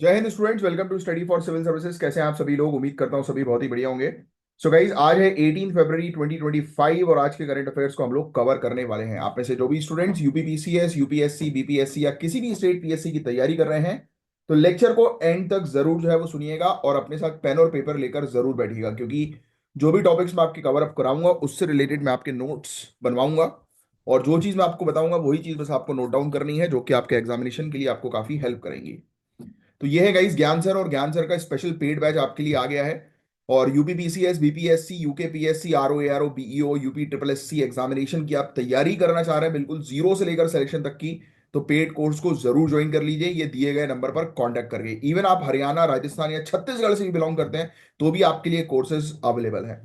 जय Hind students, welcome to study for civil services. कैसे हैं आप सभी लोग? उम्मीद करता हूं सभी बहुत ही बढ़िया होंगे। सो गाइज, आज है 18 फरवरी 2025 और आज के करंट अफेयर्स को हम लोग कवर करने वाले हैं। आप में से जो भी स्टूडेंट्स यूपीपीसीएस, यूपीएससी, बीपीएससी या किसी भी स्टेट पीएससी की तैयारी कर रहे हैं, तो लेक्चर को एंड तक जरूर जो है वो सुनिएगा और अपने साथ पेन और पेपर लेकर जरूर बैठिएगा, क्योंकि जो भी टॉपिक्स मैं आपके कवर अप कराऊंगा उससे रिलेटेड मैं आपके नोट्स बनवाऊंगा। और जो चीज मैं आपको बताऊंगा वही चीज बस आपको नोट डाउन करनी है, जो कि आपके एग्जामिनेशन के लिए आपको काफी हेल्प करेंगी। तो ये है गाइस ज्ञान सर, और ज्ञान सर का स्पेशल पेड बैच आपके लिए आ गया है। और UPPCS, BPSC, UKPSC, RO BEO, UP triple SC examination की आप तैयारी करना चाह रहे हैं बिल्कुल जीरो से लेकर सिलेक्शन तक की, तो पेड कोर्स को जरूर ज्वाइन कर लीजिए ये दिए गए नंबर पर कांटेक्ट करके। इवन आप हरियाणा, राजस्थान या छत्तीसगढ़ से भी बिलोंग करते हैं तो भी आपके लिए कोर्सेज अवेलेबल है।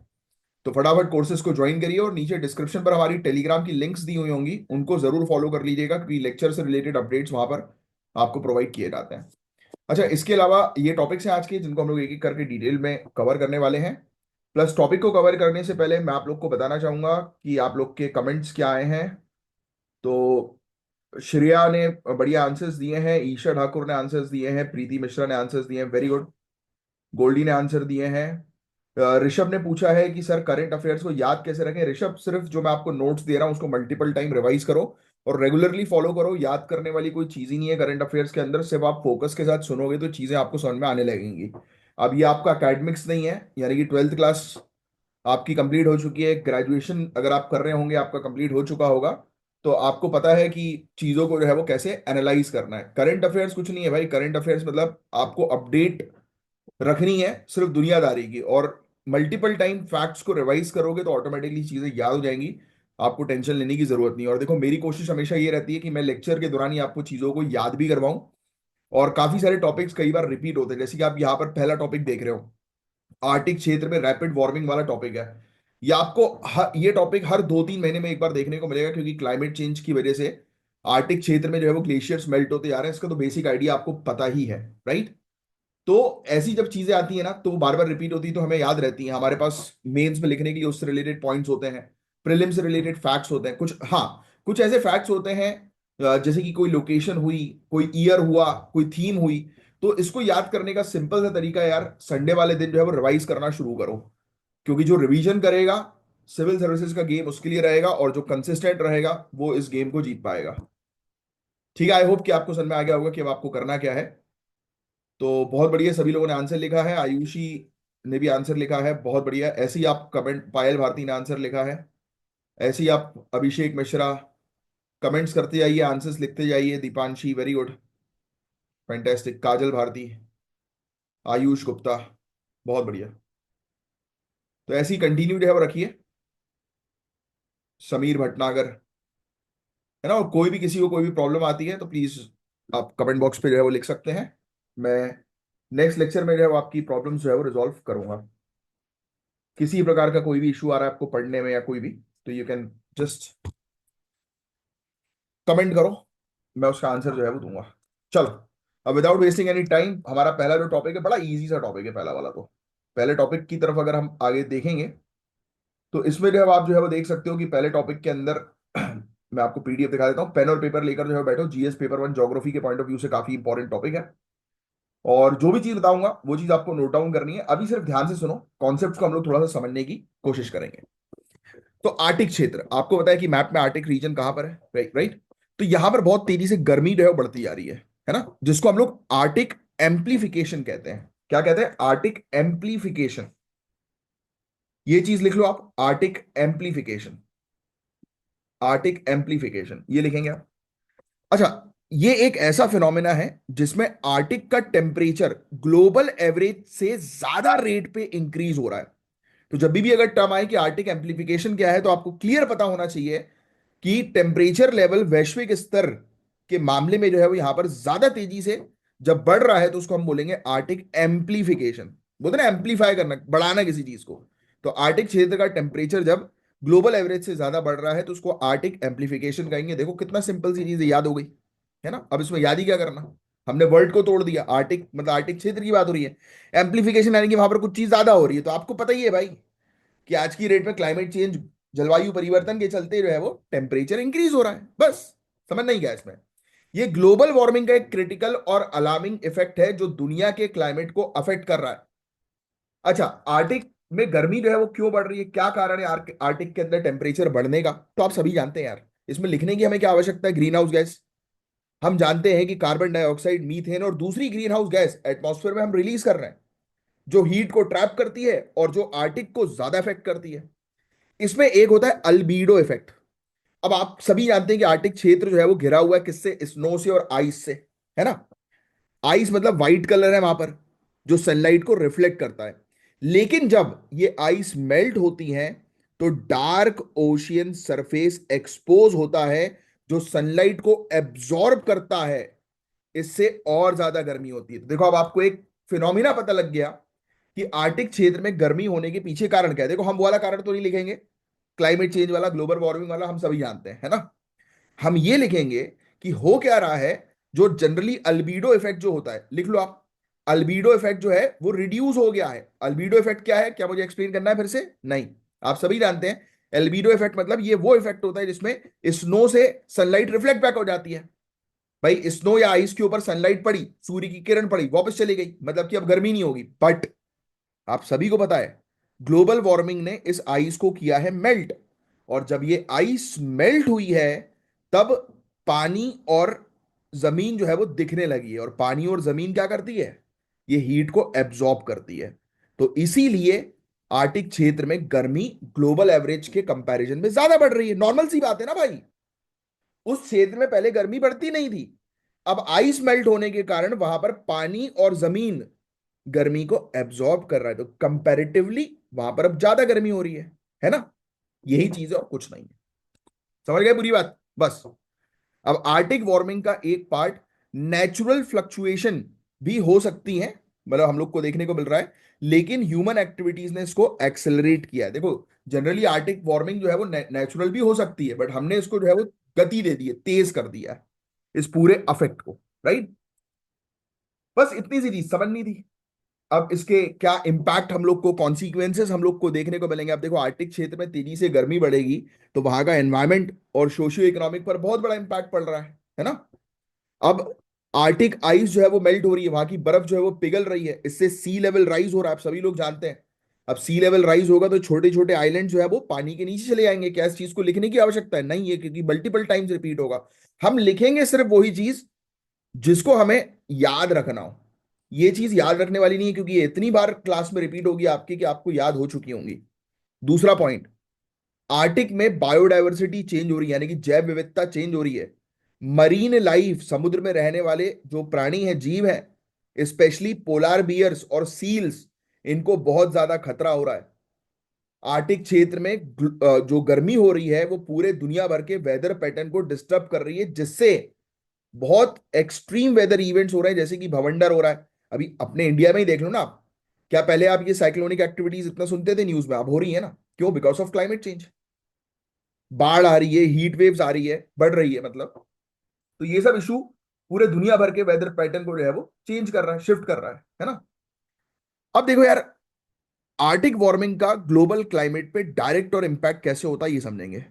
तो फटाफट कोर्सेज को ज्वाइन करिए और नीचे डिस्क्रिप्शन पर हमारी टेलीग्राम की लिंक्स दी हुई होंगी, उनको जरूर फॉलो कर लीजिएगा, क्योंकि लेक्चर से रिलेटेड अपडेट्स वहां पर आपको प्रोवाइड किए जाते हैं। अच्छा, इसके अलावा ये टॉपिक्स हैं आज के जिनको हम लोग एक एक करके डिटेल में कवर करने वाले हैं। प्लस टॉपिक को कवर करने से पहले मैं आप लोग को बताना चाहूंगा कि आप लोग के कमेंट्स क्या आए हैं। तो श्रेया ने बढ़िया आंसर्स दिए हैं, ईशा ठाकुर ने आंसर्स दिए हैं, प्रीति मिश्रा ने आंसर्स दिए हैं, वेरी गुड। गोल्डी ने आंसर दिए हैं। ऋषभ ने पूछा है कि सर करंट अफेयर्स को याद कैसे रखें। ऋषभ, सिर्फ जो मैं आपको नोट्स दे रहा हूं उसको मल्टीपल टाइम रिवाइज करो और रेगुलरली फॉलो करो। याद करने वाली कोई चीज ही नहीं है करंट अफेयर्स के अंदर, सिर्फ आप फोकस के साथ सुनोगे तो चीजें आपको समझ में आने लगेंगी। अब ये आपका एकेडमिक्स नहीं है, यानी कि ट्वेल्थ क्लास आपकी कंप्लीट हो चुकी है, ग्रेजुएशन अगर आप कर रहे होंगे आपका कंप्लीट हो चुका होगा, तो आपको पता है कि चीजों को जो है वो कैसे एनालाइज करना है। करंट अफेयर्स कुछ नहीं है भाई, करंट अफेयर्स मतलब आपको अपडेट रखनी है सिर्फ दुनियादारी की, और मल्टीपल टाइम फैक्ट्स को रिवाइज करोगे तो ऑटोमेटिकली चीजें याद हो जाएंगी। आपको टेंशन लेने की जरूरत नहीं है। और देखो, मेरी कोशिश हमेशा ये रहती है कि मैं लेक्चर के दौरान ही आपको चीजों को याद भी करवाऊं। और काफी सारे टॉपिक्स कई बार रिपीट होते हैं, जैसे कि आप यहाँ पर पहला टॉपिक देख रहे हो, आर्टिक क्षेत्र में रैपिड वार्मिंग वाला टॉपिक है। ये आपको ये टॉपिक हर 2-3 महीने में एक बार देखने को मिलेगा, क्योंकि क्लाइमेट चेंज की वजह से आर्टिक क्षेत्र में जो है वो ग्लेशियर्स मेल्ट होते जा रहे हैं। इसका तो बेसिक आइडिया आपको पता ही है, राइट? तो ऐसी जब चीजें आती है ना तो वो बार बार रिपीट होती है, तो हमें याद रहती है। हमारे पास मेंस में लिखने के लिए उससे रिलेटेड पॉइंट्स होते हैं, प्रीलिम से रिलेटेड फैक्ट्स होते हैं कुछ। हाँ, कुछ ऐसे फैक्ट्स होते हैं जैसे कि कोई लोकेशन हुई, कोई ईयर हुआ, कोई थीम हुई। तो इसको याद करने का सिंपल सा तरीका है यार, संडे वाले दिन जो है वो रिवाइज करना शुरू करो। क्योंकि जो रिवीजन करेगा सिविल सर्विसेज का गेम उसके लिए रहेगा, और जो कंसिस्टेंट रहेगा वो इस गेम को जीत पाएगा। ठीक है, आई होप कि आपको समझ में आ गया होगा कि अब आपको करना क्या है। तो बहुत बढ़िया, सभी लोगों ने आंसर लिखा है। आयुषी ने भी आंसर लिखा है, बहुत बढ़िया। ऐसे ही आप कमेंट, पायल भारती ने आंसर लिखा है। ऐसे ही आप अभिषेक मिश्रा कमेंट्स करते जाइए, आंसर्स लिखते जाइए। Deepanshi, very good, fantastic. Kajal Bharti, Ayush Gupta, बहुत बढ़िया। तो ऐसे ही कंटिन्यू जो है वो रखिए। समीर भटनागर, है ना? और कोई भी किसी को कोई भी प्रॉब्लम आती है तो प्लीज आप कमेंट बॉक्स पे जो है वो लिख सकते हैं। मैं नेक्स्ट लेक्चर में जो है वो आपकी प्रॉब्लम्स जो है वो रिजॉल्व करूंगा। किसी प्रकार का कोई भी इशू आ रहा है आपको पढ़ने में या कोई भी, तो यू कैन जस्ट कमेंट करो, मैं उसका आंसर जो है वो दूंगा। चलो, अब विदाउट वेस्टिंग एनी टाइम, हमारा पहला जो टॉपिक है बड़ा इजी सा टॉपिक है, पहला वाला। तो पहले टॉपिक की तरफ अगर हम आगे देखेंगे तो इसमें जो है आप जो है वो देख सकते हो कि पहले टॉपिक के अंदर मैं आपको पीडीएफ दिखा देता हूँ। पेन और पेपर लेकर जो है बैठो। जीएस पेपर 1 ज्योग्राफी के पॉइंट ऑफ व्यू से काफी इंपॉर्टेंट टॉपिक है, और जो भी चीज बताऊंगा वो चीज आपको नोट डाउन करनी है। अभी सिर्फ ध्यान से सुनो, कॉन्सेप्ट को हम लोग थोड़ा सा समझने की कोशिश करेंगे। तो आर्टिक क्षेत्र, आपको पता है कि मैप में आर्टिक रीजन कहां पर है, राइट राइट? तो यहां पर बहुत तेजी से गर्मी जो है वो बढ़ती जा रही है ना, जिसको हम लोग आर्टिक एम्प्लीफिकेशन कहते हैं। क्या कहते हैं? Arctic amplification. ये चीज लिख लो आप, आर्टिक एम्प्लीफिकेशन। आर्टिक एम्प्लीफिकेशन ये लिखेंगे आप। अच्छा, ये एक ऐसा फिनोमेना है जिसमें आर्टिक का टेम्परेचर ग्लोबल एवरेज से ज्यादा रेट पे इंक्रीज हो रहा है। तो जब भी अगर टर्म आए कि आर्टिक एम्प्लीफिकेशन क्या है, तो आपको क्लियर पता होना चाहिए कि टेम्परेचर लेवल वैश्विक स्तर के मामले में जो है वो यहां पर ज्यादा तेजी से जब बढ़ रहा है, तो उसको हम बोलेंगे आर्टिक एम्प्लीफिकेशन। बोलते ना एम्प्लीफाई करना, बढ़ाना किसी चीज को। तो आर्टिक क्षेत्र का टेम्परेचर जब ग्लोबल एवरेज से ज्यादा बढ़ रहा है तो उसको आर्टिक एम्प्लीफिकेशन कहेंगे। देखो कितना सिंपल सी चीज याद हो गई, है ना? अब इसमें याद ही क्या करना, हमने वर्ड को तोड़ दिया। आर्टिक मतलब आर्टिक क्षेत्र की बात हो रही है, एम्प्लीफिकेशन यानी कि वहां पर कुछ चीज ज्यादा हो रही है। तो आपको पता ही है भाई कि आज की डेट में क्लाइमेट चेंज, जलवायु परिवर्तन के चलते जो है वो टेम्परेचर इंक्रीज हो रहा है, बस। समझ नहीं गया इसमें? ये ग्लोबल वार्मिंग का एक क्रिटिकल और अलार्मिंग इफेक्ट है जो दुनिया के क्लाइमेट को अफेक्ट कर रहा है। अच्छा, आर्टिक में गर्मी जो है वो क्यों बढ़ रही है, क्या कारण है आर्टिक के अंदर टेम्परेचर बढ़ने का, तो आप सभी जानते हैं यार। इसमें लिखने की हमें क्या आवश्यकता है, ग्रीन हाउस गैस। हम जानते हैं कि कार्बन डाइऑक्साइड, मीथेन और दूसरी ग्रीन हाउस गैस एटमॉस्फेयर में हम रिलीज कर रहे हैं, जो हीट को ट्रैप करती है और जो आर्टिक को ज्यादा इफेक्ट करती है। इसमें एक होता है अल्बीडो इफेक्ट। अब आप सभी जानते हैं कि आर्टिक क्षेत्र जो है वो घिरा हुआ है किससे, स्नो से और आइस से, है ना। आइस मतलब व्हाइट कलर है वहां पर, जो सनलाइट को रिफ्लेक्ट करता है। लेकिन जब ये आइस मेल्ट होती है तो डार्क ओशियन सरफेस एक्सपोज होता है, जो सनलाइट को एब्जॉर्ब करता है। इससे और ज्यादा गर्मी होती है। तो देखो, अब आपको एक फिनोमिना पता लग गया कि आर्टिक क्षेत्र में गर्मी होने के पीछे कारण क्या है। देखो, हम वो वाला कारण तो नहीं लिखेंगे, क्लाइमेट चेंज वाला, ग्लोबल वार्मिंग वाला, हम सभी जानते हैं, है ना। हम ये लिखेंगे कि हो क्या रहा है। जो जनरली अल्बीडो इफेक्ट जो होता है, लिख लो आप। अल्बीडो इफेक्ट जो है वो रिड्यूस हो गया है। अल्बीडो इफेक्ट क्या है, क्या मुझे एक्सप्लेन करना है फिर से, नहीं। आप सभी जानते हैं एल्बीडो इफेक्ट मतलब ये वो इफेक्ट होता है जिसमें स्नो से सनलाइट रिफ्लेक्ट बैक हो जाती है। भाई, स्नो या आइस के ऊपर सनलाइट पड़ी, सूर्य की किरण पड़ी, वापस चली गई, मतलब कि अब गर्मी नहीं होगी। बट आप सभी को पता है ग्लोबल वार्मिंग ने इस आइस को किया है मेल्ट। और जब ये आइस मेल्ट हुई है तब पानी और जमीन जो है वो दिखने लगी है। और पानी और जमीन क्या करती है, ये हीट को एब्जॉर्ब करती है। तो इसीलिए आर्टिक क्षेत्र में गर्मी ग्लोबल एवरेज के कंपैरिजन में ज्यादा बढ़ रही है। नॉर्मल सी बात है ना भाई, उस क्षेत्र में पहले गर्मी बढ़ती नहीं थी। अब आइस मेल्ट होने के कारण वहां पर पानी और जमीन गर्मी को एब्जॉर्ब कर रहा है, तो कंपैरेटिवली वहां पर अब ज्यादा गर्मी हो रही है ना। यही चीज है और कुछ नहीं है। समझ गए पूरी बात, बस। अब आर्टिक वार्मिंग का एक पार्ट नेचुरल फ्लक्चुएशन भी हो सकती है, मतलब हम लोग को देखने को मिल रहा है। लेकिन ह्यूमन एक्टिविटीज ने इसको एक्सेलरेट किया है। देखो, जनरली आर्टिक वार्मिंग जो है वो नेचुरल भी हो सकती है, बट हमने इसको जो है वो गति दे दी है, तेज कर दिया है इस पूरे अफेक्ट को, राइट। बस इतनी सी चीज समझनी थी। अब इसके क्या इम्पैक्ट हम लोग को, कॉन्सिक्वेंसेस हम लोग को देखने को मिलेंगे। अब देखो, आर्टिक क्षेत्र में तेजी से गर्मी बढ़ेगी तो वहां का एनवायरमेंट और सोशियो इकोनॉमिक पर बहुत बड़ा इंपैक्ट पड़ रहा है ना। अब आर्टिक आइस जो है वो मेल्ट हो रही है, वहां की बर्फ जो है वो पिघल रही है, इससे सी लेवल राइज हो रहा है, आप सभी लोग जानते हैं। अब सी लेवल राइज होगा तो छोटे छोटे आइलैंड जो है वो पानी के नीचे चले जाएंगे। क्या इस चीज को लिखने की आवश्यकता है, नहीं है, क्योंकि मल्टीपल टाइम्स रिपीट होगा। हम लिखेंगे सिर्फ वही चीज जिसको हमें याद रखना हो। ये चीज याद रखने वाली नहीं है, क्योंकि ये इतनी बार क्लास में रिपीट होगी आपकी कि आपको याद हो चुकी होंगी। दूसरा पॉइंट, आर्टिक में बायोडायवर्सिटी चेंज हो रही है, यानी कि जैव विविधता चेंज हो रही है। मरीन लाइफ, समुद्र में रहने वाले जो प्राणी हैं, जीव हैं, स्पेशली पोलार बियर्स और सील्स, इनको बहुत ज्यादा खतरा हो रहा है। आर्टिक क्षेत्र में जो गर्मी हो रही है वो पूरे दुनिया भर के वेदर पैटर्न को डिस्टर्ब कर रही है, जिससे बहुत एक्सट्रीम वेदर इवेंट्स हो रहे हैं, जैसे कि भवंडर हो रहा है। अभी अपने इंडिया में ही देख लो ना आप। क्या पहले आप ये साइक्लोनिक एक्टिविटीज इतना सुनते थे न्यूज में, अब हो रही है ना। क्यों, बिकॉज ऑफ क्लाइमेट चेंज। बाढ़ आ रही है, हीट वेव्स आ रही है, बढ़ रही है मतलब। तो ये सब इशू पूरे दुनिया भर के वेदर पैटर्न को जो है वो चेंज कर रहा है, शिफ्ट कर रहा है ना। अब देखो यार, आर्टिक वार्मिंग का ग्लोबल क्लाइमेट पे डायरेक्ट और इम्पैक्ट कैसे होता है ये समझेंगे।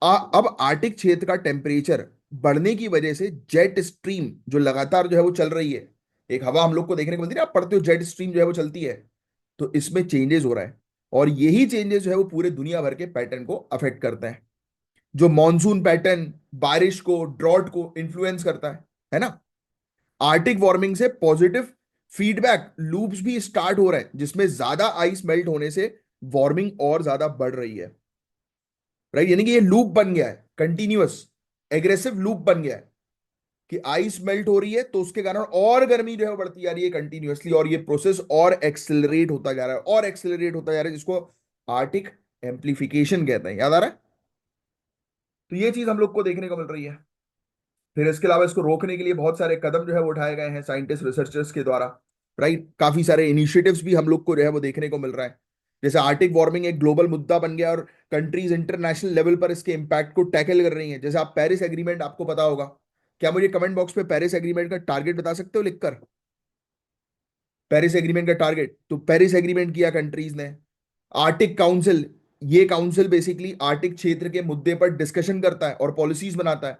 अब आर्टिक क्षेत्र का टेम्परेचर बढ़ने की वजह से जेट स्ट्रीम जो लगातार जो है वो चल रही है, एक हवा हम लोग को देखने को मिलती है ना, आप पढ़ते हो जेट स्ट्रीम जो है वो चलती है, तो इसमें चेंजेस हो रहा है। और यही चेंजेस जो है वो पूरे दुनिया भर के पैटर्न को अफेक्ट करते हैं, जो मॉनसून पैटर्न, बारिश को, ड्रॉट को इन्फ्लुएंस करता है ना। आर्टिक वार्मिंग से पॉजिटिव फीडबैक लूप्स भी स्टार्ट हो रहे हैं, जिसमें ज्यादा आइस मेल्ट होने से वार्मिंग और ज्यादा बढ़ रही है, राइट। यानी कि ये लूप बन गया है, कंटिन्यूअस एग्रेसिव लूप बन गया है कि आइस मेल्ट हो रही है तो उसके कारण और गर्मी जो है वो बढ़ती जा रही है कंटिन्यूअसली, और ये प्रोसेस और एक्सेलरेट होता जा रहा है, और एक्सेलरेट होता जा रहा है, जिसको आर्टिक एम्प्लीफिकेशन कहते हैं। याद आ रहा है। तो ये चीज हम लोग को देखने को मिल रही है। फिर इसके अलावा इसको रोकने के लिए बहुत सारे कदम जो है वो उठाए गए हैं साइंटिस्ट रिसर्चर्स के द्वारा, राइट। काफी सारे इनिशिएटिव्स भी हम लोग को जो है वो देखने को मिल रहा है। जैसे आर्टिक वार्मिंग एक ग्लोबल मुद्दा बन गया और कंट्रीज इंटरनेशनल लेवल पर इसके इम्पैक्ट को टैकल कर रही हैं। जैसे आप पेरिस एग्रीमेंट, आपको पता होगा। क्या मुझे कमेंट बॉक्स पे पेरिस एग्रीमेंट का टारगेट बता सकते हो लिखकर, पेरिस एग्रीमेंट का टारगेट। तो पेरिस एग्रीमेंट किया कंट्रीज ने। आर्टिक काउंसिल, ये काउंसिल बेसिकली आर्टिक क्षेत्र के मुद्दे पर डिस्कशन करता है और पॉलिसीज बनाता है।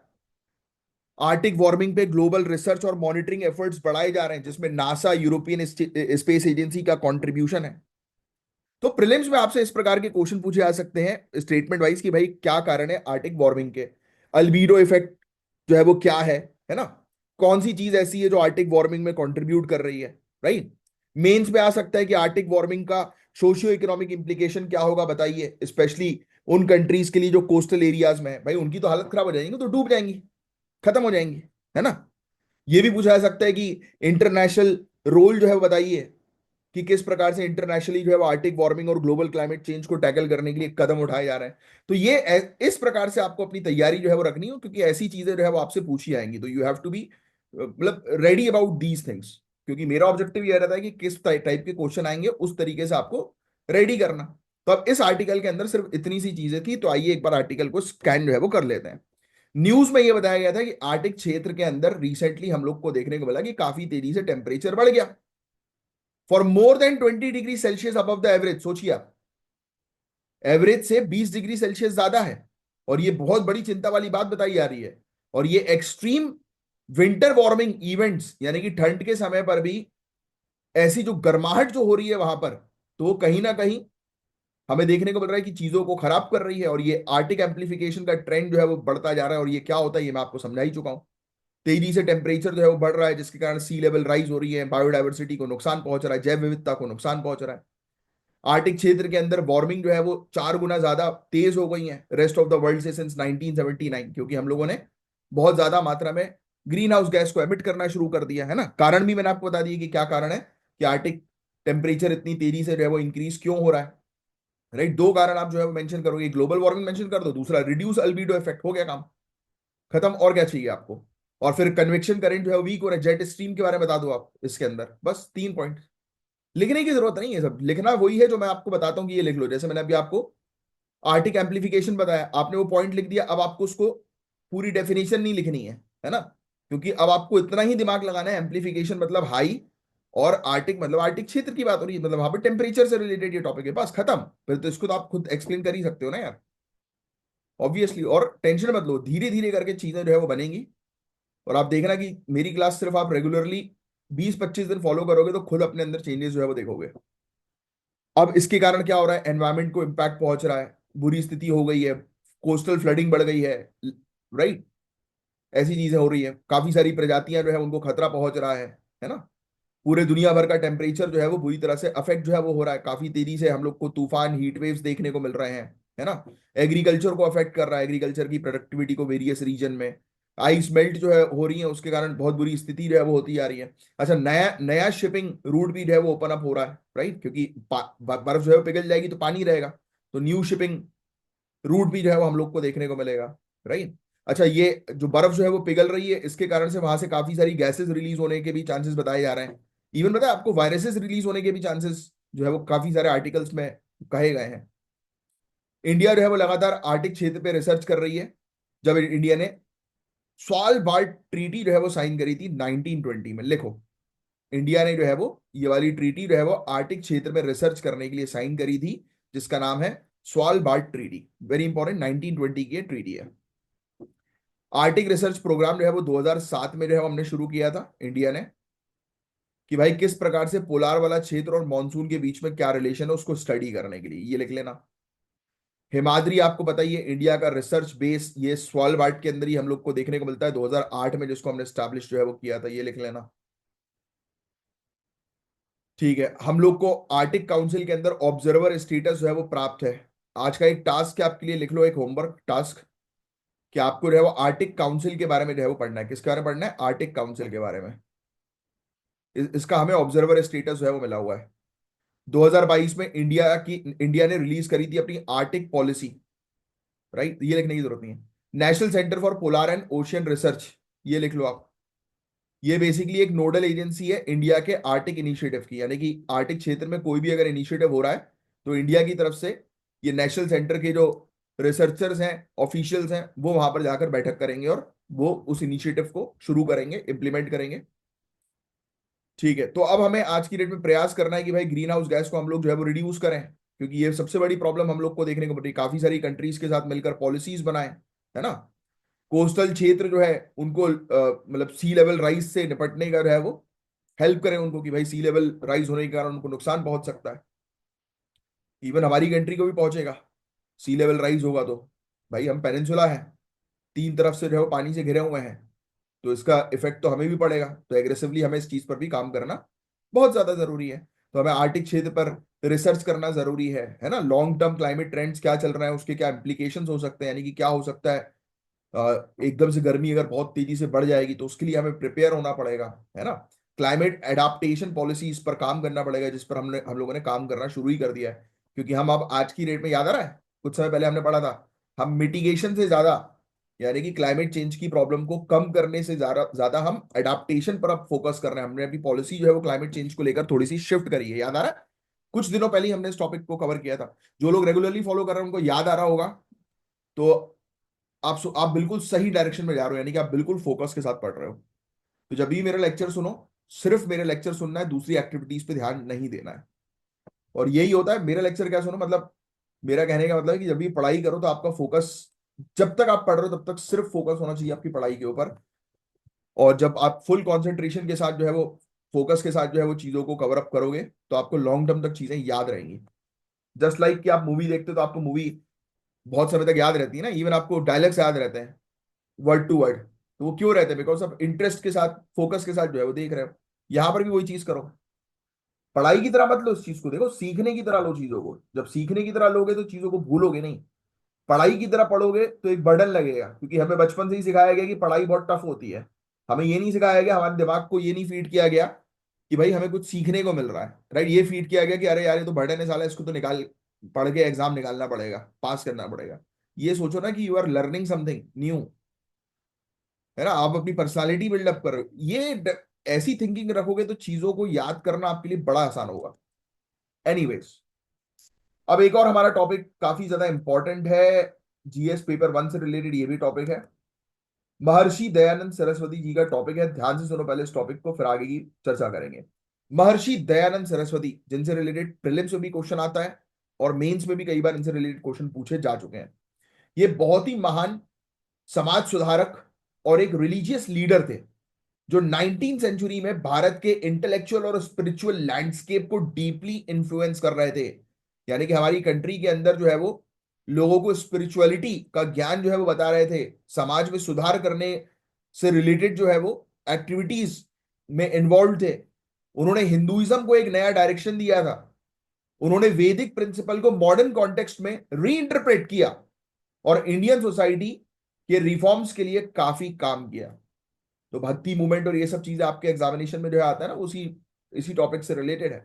आर्टिक वार्मिंग पे ग्लोबल रिसर्च और मॉनिटरिंग एफर्ट्स बढ़ाए जा रहे हैं, जिसमें नासा, यूरोपियन स्पेस एजेंसी का कंट्रीब्यूशन है। तो प्रीलिम्स में आपसे इस प्रकार के क्वेश्चन पूछे जा सकते हैं स्टेटमेंट वाइज कि भाई क्या कारण है आर्टिक वार्मिंग के, अल्बीडो इफेक्ट जो है वो क्या है ना, कौन सी चीज ऐसी है जो आर्टिक वार्मिंग में कंट्रीब्यूट कर रही है, राइट। मेंस में आ सकता है कि आर्टिक वार्मिंग का सोशियो इकोनॉमिक इंप्लीकेशन क्या होगा बताइए, स्पेशली उन कंट्रीज के लिए जो कोस्टल एरियाज में है, भाई उनकी तो हालत खराब हो जाएगी, तो डूब जाएंगी, खत्म हो जाएंगी, है ना। ये भी पूछा जा सकता है कि इंटरनेशनल रोल जो है वो बताइए कि किस प्रकार से इंटरनेशनली जो है वो आर्टिक वार्मिंग और ग्लोबल क्लाइमेट चेंज को टैकल करने के लिए कदम उठाए जा रहे हैं। तो ये इस प्रकार से आपको अपनी तैयारी जो है वो रखनी हो, क्योंकि ऐसी चीजें जो है वो आपसे पूछी जाएंगी, तो यू हैव टू बी मतलब रेडी अबाउट दीज थिंग्स। क्योंकि मेरा ऑब्जेक्टिव ये रहता है कि किस टाइप के क्वेश्चन आएंगे उस तरीके से आपको रेडी करना। तो अब इस आर्टिकल के अंदर सिर्फ इतनी सी चीजें थी, तो आइए एक बार आर्टिकल को स्कैन जो है वो कर लेते हैं। न्यूज में यह बताया गया था कि आर्टिक क्षेत्र के अंदर रिसेंटली हम लोग को देखने को मिला कि काफी तेजी से टेम्परेचर बढ़ गया for more than 20 degree Celsius above the average. सोचिए आप, एवरेज से 20 डिग्री सेल्सियस ज्यादा है, और ये बहुत बड़ी चिंता वाली बात बताई जा रही है। और ये एक्सट्रीम विंटर वार्मिंग इवेंट्स, यानी कि ठंड के समय पर भी ऐसी जो गर्माहट जो हो रही है वहां पर, तो वो कहीं ना कहीं हमें देखने को मिल रहा है कि चीजों को खराब कर रही है, और ये आर्टिक एम्प्लीफिकेशन का ट्रेंड जो है वो बढ़ता जा रहा है। और ये क्या होता है ये मैं आपको समझा ही चुका हूं। तेजी से टेम्परेचर जो है वो बढ़ रहा है, जिसके कारण सी लेवल राइज हो रही है, बायोडाइवर्सिटी को नुकसान पहुंच रहा है, जैव विविधता को नुकसान पहुंच रहा है। आर्टिक क्षेत्र के अंदर वार्मिंग जो है वो 4 गुना ज्यादा तेज हो गई है रेस्ट ऑफ द वर्ल्ड से सिंस 1979, क्योंकि हम लोगों ने बहुत ज्यादा मात्रा में ग्रीन हाउस गैस को एमिट करना शुरू कर दिया है ना। कारण भी मैंने आपको बता दिया कि क्या कारण है कि आर्टिक टेम्परेचर इतनी तेजी से जो है वो इंक्रीज क्यों हो रहा है, राइट। दो कारण आप जो है वो मेंशन करोगे, ग्लोबल वार्मिंग मेंशन कर दो, दूसरा रिड्यूस अल्बीडो इफेक्ट, हो गया काम खत्म। और क्या चाहिए आपको। और फिर कन्वेक्शन करंट जो है वीक हो रहा है, जेट स्ट्रीम के बारे में बता दो आप इसके अंदर, बस 3 पॉइंट। लिखने की जरूरत नहीं है, सब लिखना वही है जो मैं आपको बताता हूँ कि ये लिख लो। जैसे मैंने अभी आपको आर्टिक एम्प्लीफिकेशन बताया, आपने वो पॉइंट लिख दिया, अब आपको उसको पूरी डेफिनेशन नहीं लिखनी है ना। क्योंकि अब आपको इतना ही दिमाग लगाना है, एम्प्लीफिकेशन मतलब हाई, और आर्टिक मतलब आर्टिक क्षेत्र की बात हो रही है, मतलब वहां पर टेम्परेचर से रिलेटेड ये टॉपिक है, बस खत्म। फिर तो इसको तो आप खुद एक्सप्लेन कर ही सकते हो ना यार, ऑब्वियसली। और टेंशन मत लो, धीरे धीरे करके चीजें जो है वो बनेंगी। और आप देखना कि मेरी क्लास सिर्फ आप रेगुलरली 20-25 दिन फॉलो करोगे तो खुद अपने अंदर चेंजेस जो है वो देखोगे। अब इसके कारण क्या हो रहा है, एनवायरमेंट को इम्पैक्ट पहुंच रहा है, बुरी स्थिति हो गई है, कोस्टल फ्लडिंग बढ़ गई है, राइट। ऐसी चीजें हो रही है, काफी सारी प्रजातियां जो है उनको खतरा पहुंच रहा है ना। पूरे दुनिया भर का टेम्परेचर जो है वो बुरी तरह से अफेक्ट जो है वो हो रहा है, काफी तेजी से हम लोग को तूफान, हीट वेव्स देखने को मिल रहे हैं, है ना। एग्रीकल्चर को अफेक्ट कर रहा है, एग्रीकल्चर की प्रोडक्टिविटी को वेरियस रीजन में। आइस मेल्ट जो है हो रही है, उसके कारण बहुत बुरी स्थिति जो है वो होती जा रही है। अच्छा, नया नया शिपिंग रूट भी जो है वो ओपन अप हो रहा है, राइट, क्योंकि बर्फ जो है वो पिघल जाएगी तो पानी रहेगा, तो न्यू शिपिंग रूट भी जो है वो हम लोग को देखने को मिलेगा, राइट। अच्छा, ये जो बर्फ जो है वो पिघल रही है, इसके कारण से वहां से काफी सारी गैसेस रिलीज होने के भी चांसेस बताए जा रहे हैं। इवन पता है आपको, वायरसेस रिलीज होने के भी चांसेस जो है वो काफी सारे आर्टिकल्स में कहे गए हैं। इंडिया जो है वो लगातार आर्टिक क्षेत्र पे रिसर्च कर रही है। जब इंडिया ने स्वालबार्ड ट्रीटी जो है वो साइन करी थी 1920 में, लिखो, इंडिया ने जो है वो ये वाली ट्रीटी जो है वो आर्टिक क्षेत्र में रिसर्च करने के लिए साइन करी थी, जिसका नाम है स्वालबार्ड ट्रीटी। वेरी इंपॉर्टेंट, 1920 की ट्रीटी है। आर्टिक रिसर्च प्रोग्राम जो है वो 2007 में जो है हमने शुरू किया था इंडिया ने, कि भाई किस प्रकार से पोलार वाला क्षेत्र और मानसून के बीच में क्या रिलेशन है उसको स्टडी करने के लिए, ये लिख लेना। हिमाद्री आपको बताइए, इंडिया का रिसर्च बेस ये स्वालबार्ड के अंदर ही हम लोग को देखने को मिलता है 2008 में, जिसको हमने स्टैब्लिश जो है वो किया था, ये लिख लेना। ठीक है, हम लोग को आर्टिक काउंसिल के अंदर ऑब्जर्वर स्टेटस जो है वो प्राप्त है। आज का एक टास्क है आपके लिए, लिख लो एक होमवर्क टास्क, कि आपको जो है वो आर्टिक काउंसिल के बारे में जो है वो पढ़ना है। किसके बारे में पढ़ना है, आर्टिक काउंसिल के बारे में। इसका हमें ऑब्जर्वर स्टेटस जो है वो मिला हुआ है। 2022 में इंडिया ने रिलीज करी थी अपनी आर्टिक पॉलिसी, राइट, ये लिखने की जरूरत नहीं है। National centre for polar and ocean research, ये लिख लो आप। ये बेसिकली एक नोडल एजेंसी है इंडिया के आर्टिक इनिशिएटिव की, यानी कि आर्टिक क्षेत्र में कोई भी अगर इनिशिएटिव हो रहा है तो इंडिया की तरफ से ये नेशनल सेंटर के जो रिसर्चर्स हैं, ऑफिशियल्स हैं, वो वहां पर जाकर बैठक करेंगे और वो उस इनिशिएटिव को शुरू करेंगे, इंप्लीमेंट करेंगे। ठीक है, तो अब हमें आज की डेट में प्रयास करना है कि भाई ग्रीन हाउस गैस को हम लोग जो है वो रिड्यूस करें, क्योंकि ये सबसे बड़ी प्रॉब्लम हम लोग को देखने को मिल रही है। काफी सारी कंट्रीज के साथ मिलकर पॉलिसीज बनाएं, है ना। कोस्टल क्षेत्र जो है उनको मतलब सी लेवल राइज से निपटने का जो है वो हेल्प करें उनको, कि भाई सी लेवल राइज होने के कारण उनको नुकसान पहुंच सकता है, इवन हमारी कंट्री को भी पहुंचेगा। सी लेवल राइज होगा तो भाई हम पेनिनसुला है, तीन तरफ से जो है वो पानी से घिरे हुए हैं, तो इसका इफेक्ट तो हमें भी पड़ेगा। तो एग्रेसिवली हमें इस चीज पर भी काम करना बहुत ज्यादा जरूरी है। तो हमें आर्टिक क्षेत्र पर रिसर्च करना जरूरी है ना। लॉन्ग टर्म क्लाइमेट ट्रेंड्स क्या चल रहा है, उसके क्या इंप्लीकेशंस हो सकते हैं, यानी कि क्या हो सकता है एकदम से गर्मी अगर बहुत तेजी से बढ़ जाएगी तो उसके लिए हमें प्रिपेयर होना पड़ेगा, है ना। क्लाइमेट एडाप्टेशन पॉलिसी, इस पर काम करना पड़ेगा, जिस पर हम लोगों ने काम करना शुरू ही कर दिया है। क्योंकि हम अब आज की डेट में, याद आ रहा है कुछ समय पहले हमने पढ़ा था, हम मिटिगेशन से ज्यादा, यानी कि क्लाइमेट चेंज की प्रॉब्लम को कम करने से ज्यादा ज्यादा हम एडाप्टेशन पर अब फोकस कर रहे हैं। हमने अपनी पॉलिसी जो है वो क्लाइमेट चेंज को लेकर थोड़ी सी शिफ्ट करी है, याद आ रहा है। कुछ दिनों पहले ही हमने इस टॉपिक को कवर किया था। जो लोग रेगुलरली फॉलो कर रहे हैं उनको याद आ रहा होगा। तो आप बिल्कुल सही डायरेक्शन में जा रहे हो, यानी कि आप बिल्कुल फोकस के साथ पढ़ रहे हो। तो जब भी मेरा लेक्चर सुनो, सिर्फ मेरे लेक्चर सुनना है, दूसरी एक्टिविटीज पे ध्यान नहीं देना है। और यही होता है, मेरा लेक्चर क्या सुनो मतलब, मेरा कहने का मतलब है कि जब भी पढ़ाई करो तो आपका फोकस, जब तक आप पढ़ रहे हो तब तक सिर्फ फोकस होना चाहिए आपकी पढ़ाई के ऊपर। और जब आप फुल कंसंट्रेशन के साथ जो है वो, फोकस के साथ जो है वो चीजों को कवर अप करोगे, तो आपको लॉन्ग टर्म तक चीजें याद रहेंगी। जस्ट लाइक कि आप मूवी देखते हो तो आपको मूवी बहुत समय तक याद रहती है ना, इवन आपको डायलॉग्स याद रहते हैं वर्ड टू वर्ड। तो वो क्यों रहते हैं? बिकॉज आप इंटरेस्ट के साथ, फोकस के साथ जो है वो देख रहे हो। यहां पर भी वही चीज करो। पढ़ाई की तरह मत लो इस चीज को, देखो सीखने की तरह लो चीजों को। जब सीखने की तरह लोगे तो चीजों को भूलोगे नहीं। पढ़ाई की तरह पढ़ोगे तो एक बर्डन लगेगा, क्योंकि हमें बचपन से ही सिखाया गया कि पढ़ाई बहुत टफ होती है। हमें ये नहीं सिखाया गया, हमारे दिमाग को ये नहीं फीड किया गया कि भाई हमें कुछ सीखने को मिल रहा है, राइट। ये फीड किया गया कि अरे यार ये तो बर्डन है साला, इसको तो निकाल, पढ़ के एग्जाम निकालना पड़ेगा, पास करना पड़ेगा। ये सोचो ना कि you are learning something new, है ना। आप अपनी पर्सनालिटी बिल्डअप कर रहे हो, ऐसी थिंकिंग रखोगे तो चीजों को याद करना आपके लिए बड़ा आसान होगा। एनीवेज, अब एक और हमारा टॉपिक काफी ज्यादा इंपॉर्टेंट है, जीएस पेपर वन से रिलेटेड ये भी टॉपिक है। महर्षि दयानंद सरस्वती जी का टॉपिक है। ध्यान से सुनो पहले इस टॉपिक को, फिर आगे की चर्चा करेंगे। महर्षि दयानंद सरस्वती, जिनसे रिलेटेड प्रीलिम्स में भी क्वेश्चन आता है और मेंस में भी कई बार इनसे रिलेटेड क्वेश्चन पूछे जा चुके हैं। ये बहुत ही महान समाज सुधारक और एक रिलीजियस लीडर थे, जो 19 सेंचुरी में भारत के इंटेलेक्चुअल और स्पिरिचुअल लैंडस्केप को डीपली इन्फ्लुएंस कर रहे थे। यानी कि हमारी कंट्री के अंदर जो है वो लोगों को स्पिरिचुअलिटी का ज्ञान जो है वो बता रहे थे, समाज में सुधार करने से रिलेटेड जो है वो एक्टिविटीज में इन्वॉल्व थे। उन्होंने हिंदुइज्म को एक नया डायरेक्शन दिया था। उन्होंने वैदिक प्रिंसिपल को मॉडर्न कॉन्टेक्स्ट में रीइंटरप्रेट किया और इंडियन सोसाइटी के रिफॉर्म्स के लिए काफी काम किया। तो भक्ति मूवमेंट और ये सब चीजें आपके एग्जामिनेशन में जो है आता है ना, उसी इसी टॉपिक से रिलेटेड है।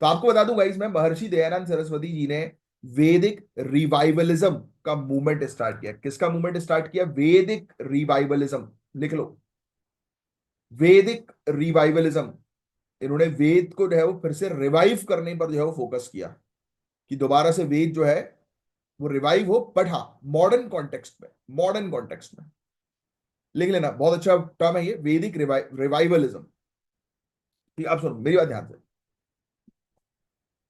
तो आपको बता दूं गाइस, मैं महर्षि दयानंद सरस्वती जी ने वैदिक रिवाइवलिज्म का मूवमेंट स्टार्ट किया। किसका मूवमेंट स्टार्ट किया? वैदिक रिवाइवलिज्म, लिख लो, वैदिक रिवाइवलिज्म। इन्होंने वेद को जो है वो फिर से रिवाइव करने पर जो है वो फोकस किया, कि दोबारा से वेद जो है वो रिवाइव हो, बट हाँ मॉडर्न कॉन्टेक्स्ट में, मॉडर्न कॉन्टेक्स्ट में। लिख लेना, बहुत अच्छा टर्म है ये, वैदिक रिवाइवलिज्म। ठीक, आप सुनो मेरी बात ध्यान से।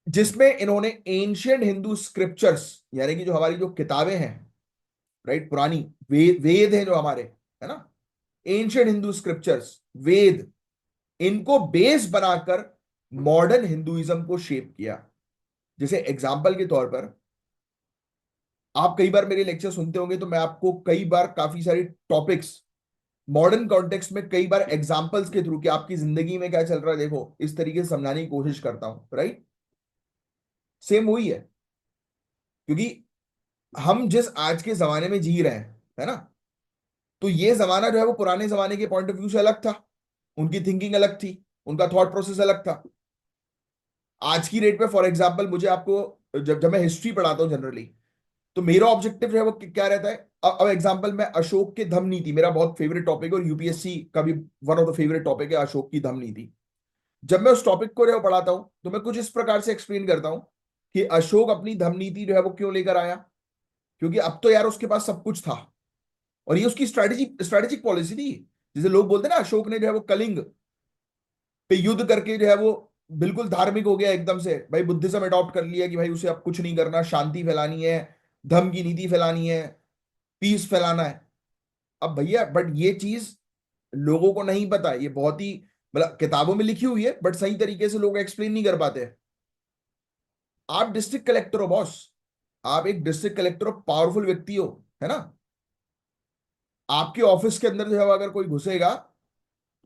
जिसमें इन्होंने एंशियंट हिंदू स्क्रिप्चर्स, यानी कि जो हमारी जो किताबें हैं, राइट, पुरानी वेद हैं जो हमारे, है ना, एंशियंट हिंदू स्क्रिप्चर्स, वेद, इनको बेस बनाकर मॉडर्न हिंदुइज्म को शेप किया। जैसे एग्जाम्पल के तौर पर, आप कई बार मेरे लेक्चर सुनते होंगे तो मैं आपको कई बार काफी सारी टॉपिक्स मॉडर्न कॉन्टेक्स्ट में कई बार एग्जाम्पल्स के थ्रू, कि आपकी जिंदगी में क्या चल रहा है देखो, इस तरीके से समझाने की कोशिश करता हूं, राइट। सेम वही है, क्योंकि हम जिस आज के जमाने में जी रहे हैं, है ना, तो ये जमाना जो है वो पुराने जमाने के पॉइंट ऑफ व्यू से अलग था। उनकी थिंकिंग अलग थी, उनका थॉट प्रोसेस अलग था। आज की डेट में फॉर एग्जाम्पल, मुझे आपको जब जब मैं हिस्ट्री पढ़ाता हूँ जनरली, तो मेरा ऑब्जेक्टिव जो है वो क्या रहता है। अब एग्जाम्पल में अशोक के धम्म नीति मेरा बहुत फेवरेट टॉपिक है, और यूपीएससी का भी one of the favourite topic है अशोक की धम्म नीति। जब मैं उस टॉपिक को जो है पढ़ाता हूं तो मैं कुछ इस प्रकार से एक्सप्लेन करता हूं कि अशोक अपनी धम्म नीति जो है वो क्यों लेकर आया। क्योंकि अब तो यार उसके पास सब कुछ था, और ये उसकी स्ट्रेटेजिक पॉलिसी थी। जैसे लोग बोलते हैं ना, अशोक ने जो है वो कलिंग पे युद्ध करके जो है वो बिल्कुल धार्मिक हो गया एकदम से, भाई बुद्धिज्म अडॉप्ट कर लिया कि भाई उसे अब कुछ नहीं करना, शांति फैलानी है, धर्म की नीति फैलानी है, पीस फैलाना है। अब भैया बट ये चीज लोगों को नहीं पता, ये बहुत ही मतलब किताबों में लिखी हुई है बट सही तरीके से लोग एक्सप्लेन नहीं कर पाते। आप डिस्ट्रिक्ट कलेक्टर हो बॉस, आप एक डिस्ट्रिक्ट कलेक्टर हो, पावरफुल व्यक्ति हो, है ना। आपके ऑफिस के अंदर जो है अगर कोई घुसेगा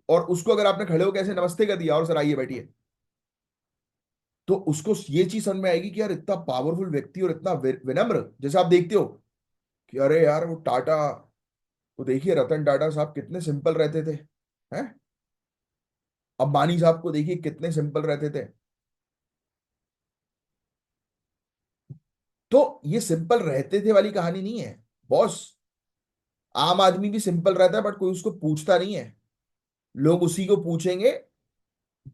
और उसको अगर आपने खड़े होकर ऐसे नमस्ते कर दिया और सर आइए बैठिए, तो उसको ये चीज समझ में आएगी कि यार इतना पावरफुल व्यक्ति और इतना विनम्र। जैसे आप देखते हो कि अरे यार वो टाटा, वो देखिए रतन टाटा साहब कितने सिंपल रहते थे, हैं। अंबानी साहब को देखिए कितने सिंपल रहते थे। तो ये सिंपल रहते थे वाली कहानी नहीं है बॉस। आम आदमी भी सिंपल रहता है बट कोई उसको पूछता नहीं है। लोग उसी को पूछेंगे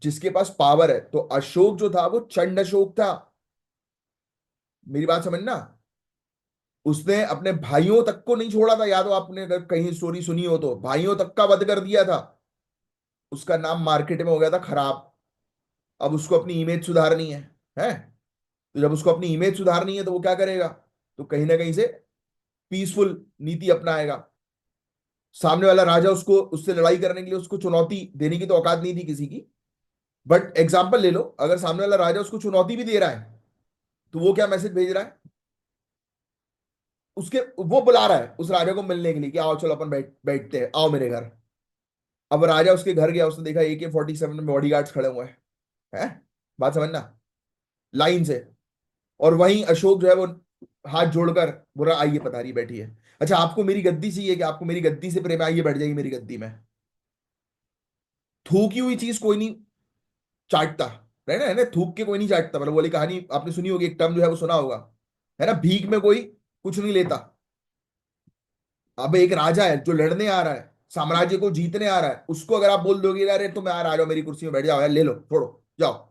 जिसके पास पावर है। तो अशोक जो था वो चंड अशोक था। मेरी बात समझना। उसने अपने भाइयों तक को नहीं छोड़ा था, याद हो आपने अगर कहीं स्टोरी सुनी हो तो, भाइयों तक का वध कर दिया था। उसका नाम मार्केट में हो गया था खराब। अब उसको अपनी इमेज सुधारनी है। तो जब उसको अपनी इमेज सुधारनी है तो वो क्या करेगा, तो कहीं ना कहीं से पीसफुल नीति अपनाएगा। सामने वाला राजा उसको, उससे लड़ाई करने के लिए उसको चुनौती देने की तो औकात नहीं थी किसी की। बट एग्जाम्पल ले लो, अगर सामने वाला राजा उसको चुनौती भी दे रहा है तो वो क्या मैसेज भेज रहा है, उसके वो बुला रहा है उस राजा को मिलने के लिए कि आओ चलो अपन बैठते हैं, आओ मेरे घर। अब राजा उसके घर गया, उसने देखा AK-47 में बॉडीगार्ड्स खड़े हुए हैं। बात समझना, लाइन से। और वहीं अशोक जो है वो हाथ जोड़कर बोला आइए पधारिए बैठिए। अच्छा आपको मेरी गद्दी चाहिए, कि आपको मेरी गद्दी से प्रेम है, आइए बैठ जाइए मेरी गद्दी में। थूकी हुई चीज कोई नहीं चाटता, है ना, थूक के कोई नहीं चाटता। मतलब वो वाली कहानी आपने सुनी होगी, एक टर्म जो है वो सुना होगा, है ना, भीख में कोई कुछ नहीं लेता। अब एक राजा है जो लड़ने आ रहा है, साम्राज्य को जीतने आ रहा है, उसको अगर आप बोल दोगे अरे तुम यार आ जाओ मेरी कुर्सी में बैठ जाओ यार, ले लो छोड़ो जाओ,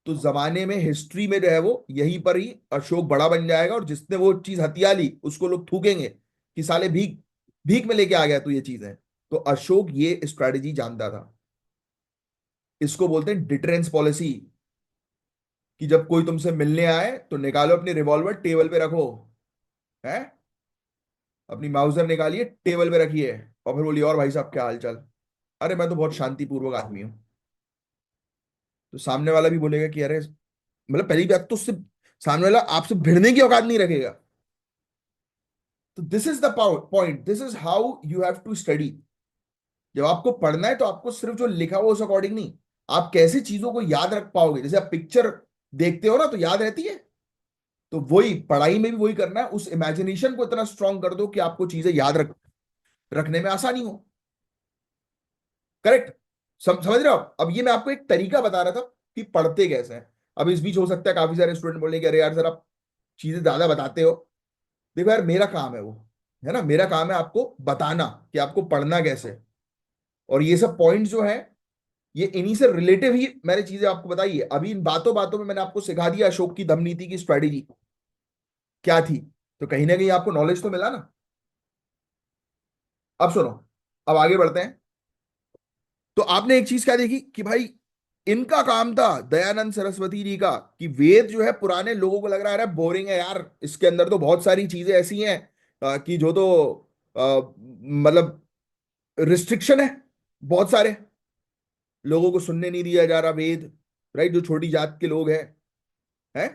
तो जमाने में हिस्ट्री में जो है वो यहीं पर ही अशोक बड़ा बन जाएगा। और जिसने वो चीज हथिया ली उसको लोग थूकेंगे कि साले भीख भीख में लेके आ गया तू ये चीजें। तो अशोक ये स्ट्रेटेजी जानता था। इसको बोलते हैं डिटरेंस पॉलिसी, कि जब कोई तुमसे मिलने आए तो निकालो अपनी रिवॉल्वर टेबल पे रखो, है, अपनी माउजर निकालिए टेबल पे रखिए, और फिर बोलिए और भाई साहब क्या हाल चाल। अरे मैं तो बहुत शांतिपूर्वक आदमी हूँ। तो सामने वाला भी बोलेगा कि अरे, मतलब पहली बात तो उससे सामने वाला आपसे भिड़ने की औकात नहीं रखेगा। तो this is the point, this is how you have to study. जब आपको पढ़ना है तो आपको सिर्फ जो लिखा हुआ उस अकॉर्डिंग नहीं, आप कैसे चीजों को याद रख पाओगे। जैसे आप पिक्चर देखते हो ना तो याद रहती है, तो वही पढ़ाई में भी वही करना है, उस इमेजिनेशन को इतना स्ट्रांग कर दो कि आपको चीजें याद रखने में आसानी हो। करेक्ट। समझ रहे हो आप? अब ये मैं आपको एक तरीका बता रहा था कि पढ़ते कैसे हैं। अब इस बीच हो सकता है काफी सारे स्टूडेंट बोलेंगे अरे यार सर आप चीजें ज्यादा बताते हो। देखो यार मेरा काम है वो, है ना, मेरा काम है आपको बताना कि आपको पढ़ना कैसे है। और ये सब पॉइंट्स जो है ये इन्हीं से रिलेटिव ही मैंने चीजें आपको बताई है। अभी इन बातों बातों में मैंने आपको सिखा दिया अशोक की धम नीति की स्ट्रेटेजी क्या थी। तो कहीं ना कहीं आपको नॉलेज तो मिला ना। अब सुनो, अब आगे बढ़ते हैं। तो आपने एक चीज क्या देखी कि भाई इनका काम था दयानंद सरस्वती जी का, कि वेद जो है पुराने लोगों को लग रहा है बोरिंग है यार, इसके अंदर तो बहुत सारी चीजें ऐसी हैं कि जो तो मतलब रिस्ट्रिक्शन है बहुत सारे, लोगों को सुनने नहीं दिया जा रहा वेद, राइट, जो छोटी जात के लोग हैं,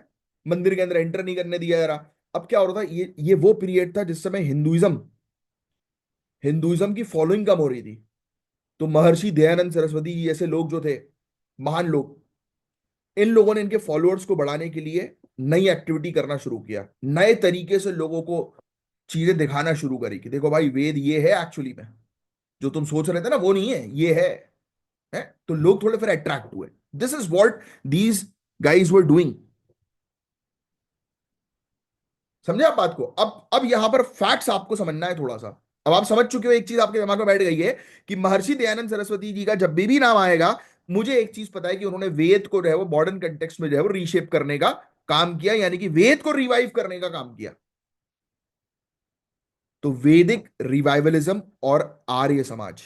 मंदिर के अंदर एंटर नहीं करने दिया जा रहा। अब क्या हो रहा था, ये वो पीरियड था जिस समय हिंदुइज्म हिंदुइज्म की फॉलोइंग कम हो रही थी। तो महर्षि दयानंद सरस्वती जी जैसे लोग जो थे, महान लोग, इन लोगों ने इनके फॉलोअर्स को बढ़ाने के लिए नई एक्टिविटी करना शुरू किया, नए तरीके से लोगों को चीजें दिखाना शुरू करी कि देखो भाई वेद ये है एक्चुअली में, जो तुम सोच रहे थे ना वो नहीं है, ये है। तो लोग थोड़े फिर अट्रैक्ट हुए। This is what these guys were doing. समझे आप बात को? अब यहां पर फैक्ट्स आपको समझना है थोड़ा सा। अब आप समझ चुके हो, एक चीज आपके दिमाग में बैठ गई है कि महर्षि दयानंद सरस्वती जी का जब भी नाम आएगा, मुझे एक चीज पता है कि उन्होंने वेद को जो है वो मॉडर्न कंटेक्स्ट में जो है वो रीशेप करने का काम किया, यानी कि वेद को रिवाइव करने का काम किया। तो वैदिक रिवाइवलिज्म और आर्य समाज,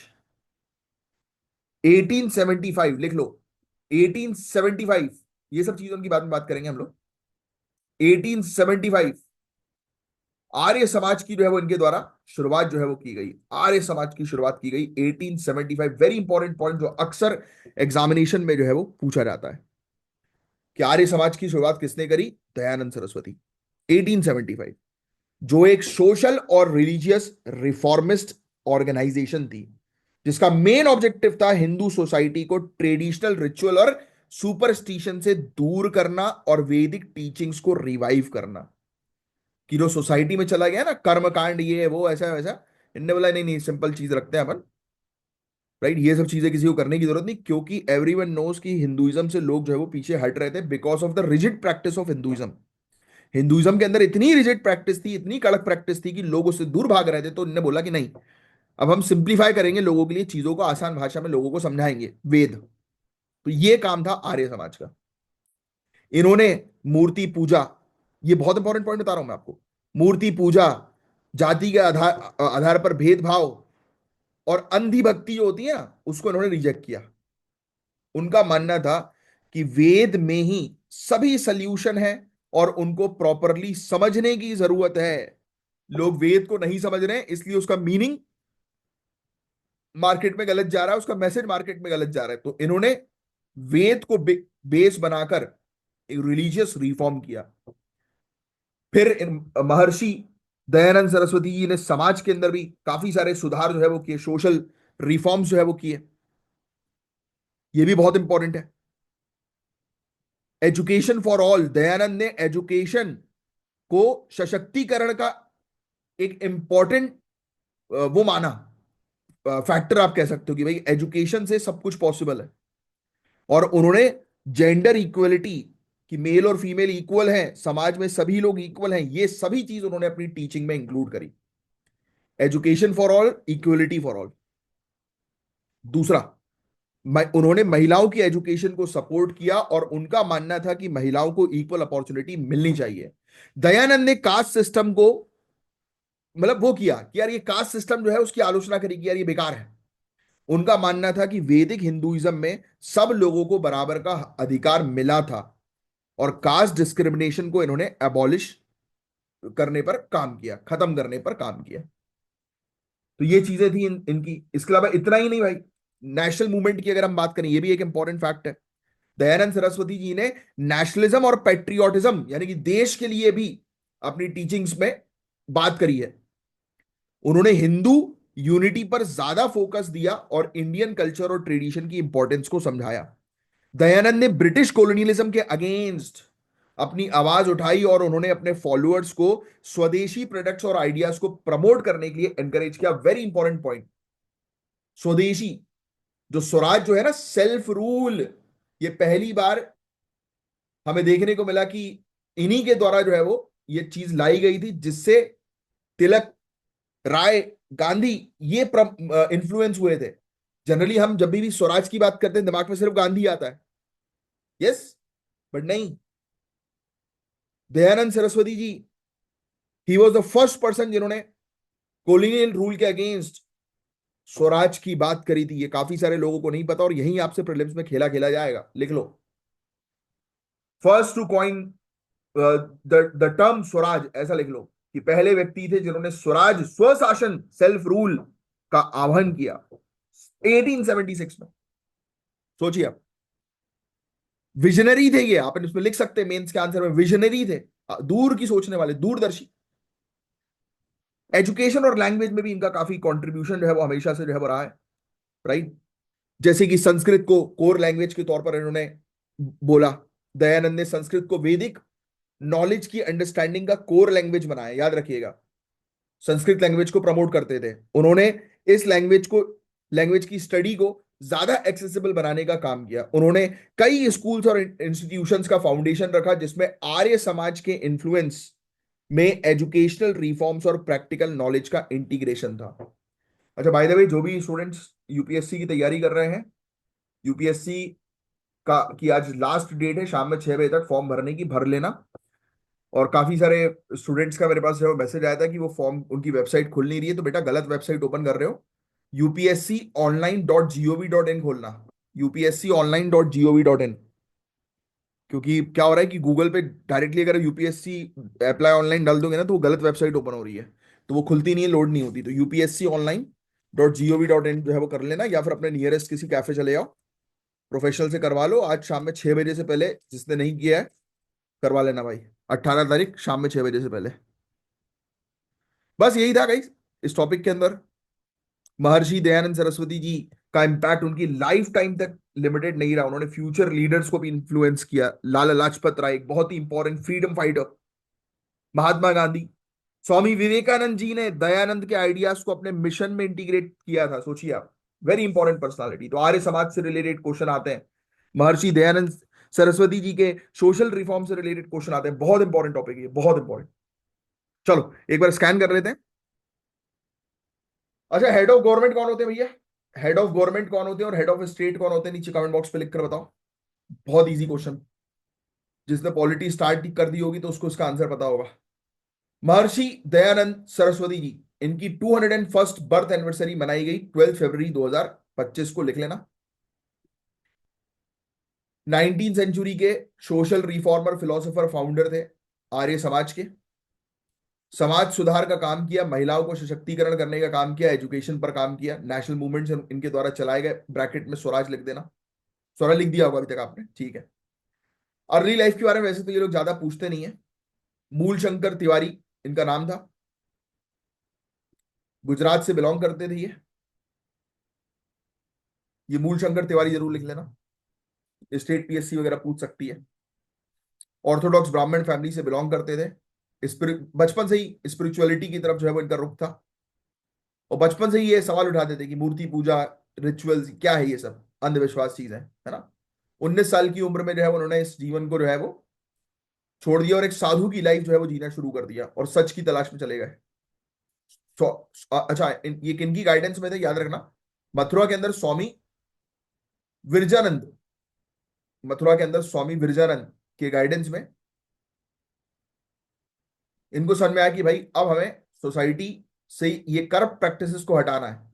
1875 लिख लो, 1875, ये सब चीजों की बाद में बात करेंगे हम लोग। 1875 आर्य समाज की जो है वो इनके द्वारा शुरुआत जो है वो की गई। आर्य समाज की शुरुआत की गई 1875। वेरी इंपॉर्टेंट पॉइंट जो अक्सर एग्जामिनेशन में जो है वो पूछा जाता है कि आर्य समाज की शुरुआत किसने करी? दयानंद सरस्वती, 1875। जो एक सोशल और रिलीजियस रिफॉर्मिस्ट ऑर्गेनाइजेशन थी, जिसका मेन ऑब्जेक्टिव था हिंदू सोसाइटी को ट्रेडिशनल रिचुअल और सुपरस्टिशन से दूर करना और वैदिक टीचिंग्स को रिवाइव करना। कि जो सोसाइटी में चला गया ना, कर्म कांड ये वो ऐसा वैसा, इनने बोला नहीं नहीं, सिंपल चीज रखते हैं अपन। राइट, ये सब चीजें किसी को करने की जरूरत नहीं, क्योंकि एवरीवन नोस कि हिंदुइज्म से लोग जो है वो पीछे हट रहे थे because of the rigid practice of Hinduism. Hinduism के अंदर इतनी रिजिड प्रैक्टिस थी, इतनी कड़क प्रैक्टिस थी कि लोग उससे दूर भाग रहे थे। तो इन्होंने बोला कि नहीं, अब हम सिंप्लीफाई करेंगे लोगों के लिए, चीजों को आसान भाषा में लोगों को समझाएंगे, वेद। तो ये काम था आर्य समाज का। इन्होंने मूर्ति पूजा, ये बहुत इंपॉर्टेंट पॉइंट बता रहा हूं मैं आपको, मूर्ति पूजा, जाति के आधार आधार पर भेदभाव और अंधी भक्ति जो होती है ना, उसको इन्होंने रिजेक्ट किया। उनका मानना था कि वेद में ही सभी सल्यूशन है और उनको प्रॉपरली समझने की जरूरत है। लोग वेद को नहीं समझ रहे हैं, इसलिए उसका मीनिंग मार्केट में गलत जा रहा है, उसका मैसेज मार्केट में गलत जा रहा है। तो इन्होंने वेद को बेस बनाकर एक रिलीजियस रिफॉर्म किया। फिर महर्षि दयानंद सरस्वती जी ने समाज के अंदर भी काफी सारे सुधार जो है वो किए, सोशल रिफॉर्म्स जो है वो किए। ये भी बहुत इंपॉर्टेंट है। एजुकेशन फॉर ऑल, दयानंद ने एजुकेशन को सशक्तिकरण का एक इंपॉर्टेंट वो माना, फैक्टर आप कह सकते हो कि भाई एजुकेशन से सब कुछ पॉसिबल है। और उन्होंने जेंडर इक्वलिटी, कि मेल और फीमेल इक्वल हैं, समाज में सभी लोग इक्वल हैं, ये सभी चीज उन्होंने अपनी टीचिंग में इंक्लूड करी। Education for all, equality for all. दूसरा, उन्होंने महिलाओं की एजुकेशन को सपोर्ट किया और उनका मानना था कि महिलाओं को इक्वल अपॉर्चुनिटी मिलनी चाहिए। दयानंद ने कास्ट सिस्टम को मतलब वो किया कि यार ये कास्ट सिस्टम जो है उसकी आलोचना करी कि यार ये बेकार है। उनका मानना था कि वैदिक हिंदुइज्म में सब लोगों को बराबर का अधिकार मिला था, और कास्ट डिस्क्रिमिनेशन को इन्होंने एबॉलिश करने पर काम किया, खत्म करने पर काम किया। तो ये चीजें थी इनकी। इसके अलावा इतना ही नहीं भाई, नेशनल मूवमेंट की अगर हम बात करें, ये भी एक इंपॉर्टेंट फैक्ट है। दयानंद सरस्वती जी ने नेशनलिज्म और पेट्रियोटिज्म यानी कि देश के लिए भी अपनी टीचिंग्स में बात करी है। उन्होंने हिंदू यूनिटी पर ज्यादा फोकस दिया और इंडियन कल्चर और ट्रेडिशन की इंपॉर्टेंस को समझाया। दयानंद ने ब्रिटिश कॉलोनियलिज्म के अगेंस्ट अपनी आवाज उठाई और उन्होंने अपने फॉलोअर्स को स्वदेशी प्रोडक्ट्स और आइडियाज को प्रमोट करने के लिए एनकरेज किया। वेरी इंपॉर्टेंट पॉइंट, स्वदेशी, जो स्वराज जो है ना, सेल्फ रूल, ये पहली बार हमें देखने को मिला कि इन्हीं के द्वारा जो है वो ये चीज लाई गई थी, जिससे तिलक, राय, गांधी, ये इन्फ्लुएंस हुए थे। जनरली हम जब भी स्वराज की बात करते हैं दिमाग में सिर्फ गांधी आता है, यस, बट नहीं। Dayanand Saraswati ji, he was the first person जिन्होंने कॉलोनियल रूल के अगेंस्ट स्वराज की बात करी थी। ये काफी सारे लोगों को नहीं पता और यही आपसे प्रीलिम्स में खेला खेला जाएगा, लिख लो। First to coin the term swaraj, ऐसा लिख लो कि पहले व्यक्ति थे जिन्होंने स्वराज, स्वशासन, सेल्फ रूल का आह्वान किया 1876 में। सोचिए आप, विजनरी थे ये, आप इसमें लिख सकते हैं मेंस के आंसर में, विजनरी थे, दूर की सोचने वाले, दूरदर्शी। एजुकेशन और लैंग्वेज में भी इनका काफी कंट्रीब्यूशन जो है वो हमेशा से जो है वो रहा है। राइट, जैसे कि संस्कृत को कोर लैंग्वेज के तौर पर इन्होंने बोला। दयानंद ने संस्कृत को वैदिक नॉलेज की अंडरस्टैंडिंग का कोर लैंग्वेज बनाया, याद रखिएगा। संस्कृत लैंग्वेज को प्रमोट करते थे उन्होंने, इस लैंग्वेज की स्टडी को ज्यादा एक्सेसिबल बनाने का काम किया। उन्होंने कई स्कूल्स और इंस्टीट्यूशंस का फाउंडेशन रखा जिसमें आर्य समाज के इन्फ्लुएंस में एजुकेशनल रिफॉर्म्स और प्रैक्टिकल नॉलेज का इंटीग्रेशन था। अच्छा, बाय द वे, जो भी स्टूडेंट्स यूपीएससी की तैयारी कर रहे हैं, यूपीएससी का की आज लास्ट डेट है, शाम में 6 बजे तक फॉर्म भरने की, भर लेना। और काफी सारे स्टूडेंट्स का मेरे पास जो मैसेज आया था कि वो फॉर्म, उनकी वेबसाइट खुल नहीं रही है। तो बेटा, गलत वेबसाइट ओपन कर रहे हो, upsconline.gov.in खोलना, upsconline.gov.in। क्योंकि क्या हो रहा है कि गूगल पे डायरेक्टली अगर यूपीएससी अप्लाई ऑनलाइन डाल दोगे ना तो वो गलत वेबसाइट ओपन हो रही है, तो वो खुलती नहीं है, लोड नहीं होती। तो UPSC online.gov.in जो है वो कर लेना, या फिर अपने नियरेस्ट किसी कैफे चले जाओ, प्रोफेशनल से करवा लो। आज शाम में 6 बजे से पहले जिसने नहीं किया है करवा लेना भाई, 18 तारीख शाम में 6 बजे से पहले। बस यही था गाइस इस टॉपिक के अंदर। महर्षि दयानंद सरस्वती जी का इम्पैक्ट उनकी लाइफ टाइम तक लिमिटेड नहीं रहा, उन्होंने फ्यूचर लीडर्स को भी इन्फ्लुएंस किया। लाला लाजपत राय एक बहुत ही important freedom fighter, Mahatma Gandhi, Swami Vivekananda ji ने दयानंद के आइडियाज को अपने मिशन में इंटीग्रेट किया था, सोचिए आप। Very important personality. तो आर्य समाज से रिलेटेड क्वेश्चन आते हैं, महर्षि दयानंद सरस्वती जी के सोशल रिफॉर्म से रिलेटेड क्वेश्चन आते हैं। बहुत इंपॉर्टेंट टॉपिक है, बहुत इंपॉर्टेंट। चलो एक बार स्कैन कर लेते हैं। अच्छा, हेड ऑफ गवर्नमेंट कौन होते हैं भैया? हेड ऑफ गवर्नमेंट कौन होते हैं और हेड ऑफ स्टेट कौन होते हैं, नीचे कमेंट बॉक्स पे लिख कर बताओ। बहुत इजी क्वेश्चन, जिसने पॉलिटी स्टार्ट कर दी होगी तो उसको इसका आंसर पता होगा। महर्षि दयानंद सरस्वती जी, इनकी 201st बर्थ एनिवर्सरी मनाई गई 12 फरवरी 2025 को, लिख लेना। 19th सेंचुरी के सोशल रिफॉर्मर, फिलोसोफर, फाउंडर थे आर्य समाज के। समाज सुधार का काम किया, महिलाओं को सशक्तिकरण करने का काम किया, एजुकेशन पर काम किया, नेशनल मूवमेंट्स इनके द्वारा चलाए गए। ब्रैकेट में स्वराज लिख देना। स्वराज लिख दिया होगा अभी तक आपने, ठीक है। अर्ली लाइफ के बारे में वैसे तो ये लोग ज्यादा पूछते नहीं है। मूल शंकर तिवारी इनका नाम था, गुजरात से बिलोंग करते थे ये मूल शंकर तिवारी जरूर लिख लेना, स्टेट PSC वगैरह पूछ सकती है। ऑर्थोडॉक्स ब्राह्मण फैमिली से बिलोंग करते थे। बचपन से ही स्पिरिचुअलिटी की तरफ जो है वो इनका रुख था, और बचपन से ही ये सवाल उठाते थे कि मूर्ति पूजा, रिचुअल्स क्या है, ये सब अंधविश्वास चीज है ना। 19 साल की उम्र में जो है उन्होंने इस जीवन को जो है वो छोड़ दिया और एक साधु की लाइफ जो है वो जीना शुरू कर दिया और सच की तलाश में चले गए। अच्छा, ये किनकी गाइडेंस में थे याद रखना, मथुरा के अंदर स्वामी विरजानंद, मथुरा के अंदर स्वामी विरजानंद के गाइडेंस में इनको समझ में आया कि भाई अब हमें सोसाइटी से ये करप्ट प्रैक्टिसेस को हटाना है।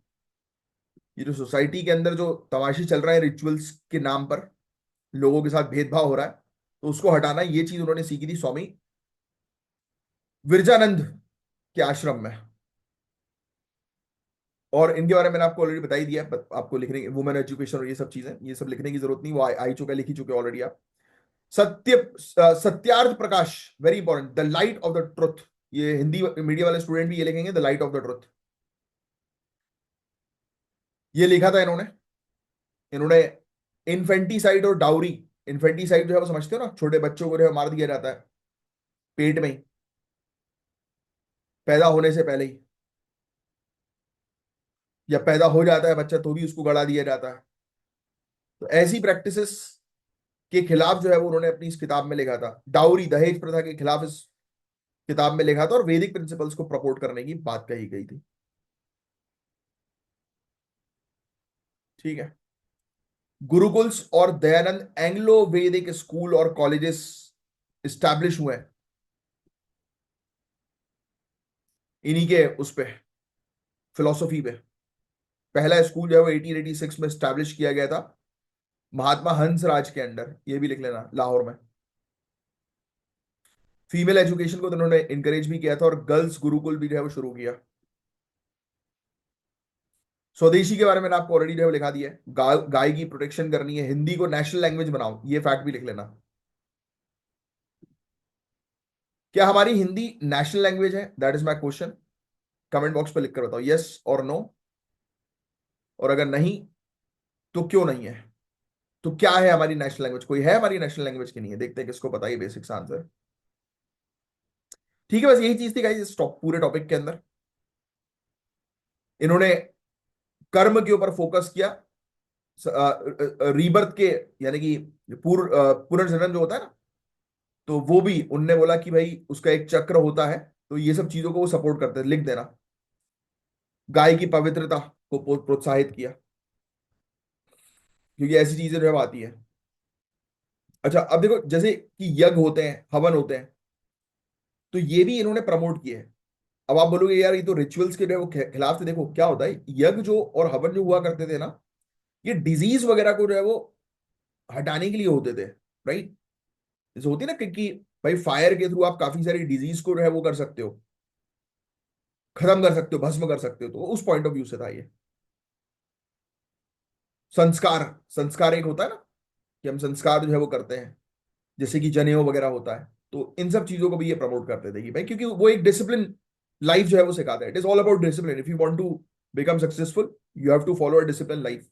ये जो सोसाइटी के अंदर जो तमाशे चल रहा है रिचुअल्स के नाम पर, लोगों के साथ भेदभाव हो रहा है, तो उसको हटाना है। ये चीज उन्होंने सीखी थी स्वामी विरजानंद के आश्रम में। और इनके बारे में मैंने आपको ऑलरेडी बता ही दिया है, आपको लिखने की वुमेन एजुकेशन और ये सब चीजें, ये सब लिखने की जरूरत नहीं, वो आई चुका है, लिख ही चुके ऑलरेडी आप। Satyarth Prakash, very important, the light of the truth. ये हिंदी मीडिया वाले स्टूडेंट भी ये लिखेंगे, the light of the truth. ये लिखा था इन्होंने। इन्होंने इन्फेंटिसाइड और डाउरी, इन्फेंटिसाइड जो है वो समझते हो ना, छोटे बच्चों को जो है मार दिया जाता है पेट में ही, पैदा होने से पहले ही, या पैदा हो जाता है बच्चा तो भी उसको गड़ा दिया जाता है। तो ऐसी प्रैक्टिसेस के खिलाफ जो है वो उन्होंने अपनी इस किताब में लिखा था। डाउरी, दहेज प्रथा के खिलाफ इस किताब में लिखा था, और वैदिक प्रिंसिपल्स को प्रपोर्ट करने की बात कही गई थी। ठीक है। गुरुकुल्स और दयानंद एंग्लो वैदिक स्कूल और कॉलेजेस इस्टेब्लिश हुए हैं इन्हीं के उस पे, फिलोसफी पे। पहला स्कूल जो है वो 1886 में स्टैब्लिश किया गया था, महात्मा हंसराज के अंडर, ये भी लिख लेना, लाहौर में। फीमेल एजुकेशन को तो उन्होंने इंकरेज भी किया था, और गर्ल्स गुरुकुल भी जो है वो शुरू किया। स्वदेशी के बारे में आपको ऑलरेडी जो है वो लिखा दिया है, गाय की प्रोटेक्शन करनी है, हिंदी को नेशनल लैंग्वेज बनाओ, ये फैक्ट भी लिख लेना। क्या हमारी हिंदी नेशनल लैंग्वेज है? That is my question. Comment box पे लिखकर बताओ यस और नो, और अगर नहीं तो क्यों नहीं है। तो क्या है हमारी नेशनल लैंग्वेज? कोई है हमारी नेशनल लैंग्वेज की नहीं है? देखते हैं किसको पता है बेसिक्स आंसर। ठीक है, बस यही चीज थी गाइस इस पूरे टॉपिक के अंदर। इन्होंने कर्म के ऊपर फोकस किया, रीबर्थ के, यानी कि पुनर्जन्म जो होता है ना, तो वो भी उनने बोला कि भाई उसका एक चक्र होता है, तो ये सब चीजों को वो सपोर्ट करते हैं, लिख देना। गाय की पवित्रता को प्रोत्साहित किया, क्योंकि ऐसी चीजें जो है वो आती है। अच्छा, अब देखो जैसे कि यज्ञ होते हैं, हवन होते हैं, तो ये भी इन्होंने प्रमोट किए हैं। अब आप बोलोगे यार ये तो रिचुअल्स के जो है वो खिलाफ थे। देखो क्या होता है, यज्ञ जो और हवन जो हुआ करते थे ना, ये डिजीज वगैरह को जो है वो हटाने के लिए होते थे, राइट। जैसे होती है ना कि भाई फायर के थ्रू आप काफी सारी डिजीज को जो है वो कर सकते हो, खत्म कर सकते हो, भस्म कर सकते हो, तो उस पॉइंट ऑफ व्यू से था ये। संस्कार, संस्कार एक होता है ना कि हम संस्कार जो है वो करते हैं, जैसे कि जनेऊ वगैरह होता है, तो इन सब चीजों को भी ये प्रमोट करते थे कि भाई, क्योंकि वो एक डिसिप्लिन लाइफ जो है वो सिखाता है। It is all about discipline. If you want to become successful, you have to follow a discipline life.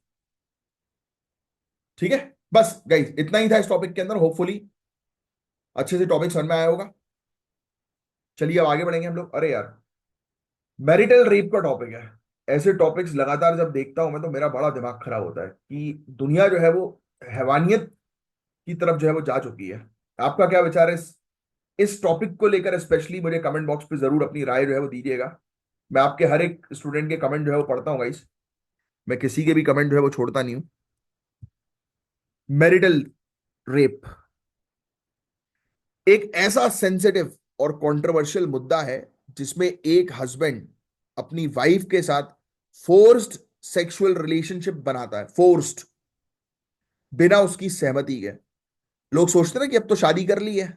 ठीक है, बस गाइस इतना ही था इस टॉपिक के अंदर। होपफुली अच्छे से टॉपिक समझ में आया होगा। चलिए अब आगे बढ़ेंगे हम लोग। अरे यार, मैरिटल रेप का टॉपिक है। ऐसे टॉपिक्स लगातार जब देखता हूं मैं तो मेरा बड़ा दिमाग खराब होता है कि दुनिया जो है वो हैवानियत की तरफ जो है वो जा चुकी है। आपका क्या विचार है इस टॉपिक को लेकर? स्पेशली मुझे कमेंट बॉक्स पे जरूर अपनी राय जो है वो दीजिएगा। मैं आपके हर एक स्टूडेंट के कमेंट जो है वो पढ़ता हूँ गाइस। मैं किसी के भी कमेंट जो है वो छोड़ता नहीं हूँ। मैरिटल रेप एक ऐसा सेंसिटिव और कंट्रोवर्शियल मुद्दा है जिसमें एक हस्बैंड अपनी वाइफ के साथ फोर्स्ड सेक्सुअल रिलेशनशिप बनाता है, फोर्स्ड, बिना उसकी सहमति के। लोग सोचते हैं ना कि अब तो शादी कर ली है?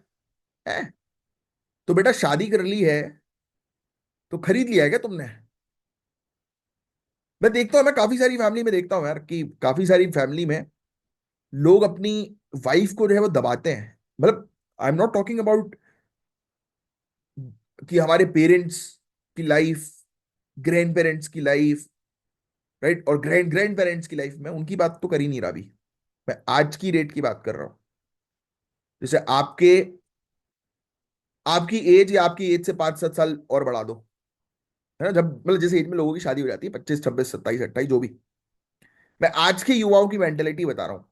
तो बेटा शादी कर ली है तो खरीद लिया है क्या तुमने? मैं देखता हूं, मैं काफी सारी फैमिली में देखता हूं यार कि काफी सारी फैमिली में लोग अपनी वाइफ को जो है वो दबाते हैं। मतलब I am not talking about कि हमारे पेरेंट्स की लाइफ, ग्रैंड पेरेंट्स की लाइफ, राइट, और ग्रैंड ग्रैंड पेरेंट्स की लाइफ में उनकी बात तो कर ही नहीं रहा अभी। मैं आज की डेट की बात कर रहा हूं। जैसे आपके आपकी एज या आपकी एज से 5-7 साल और बढ़ा दो, है ना, जब मतलब जिस एज में लोगों की शादी हो जाती है, 25, 26, 27, 28, जो भी। मैं आज के युवाओं की मेंटेलिटी बता रहा हूं।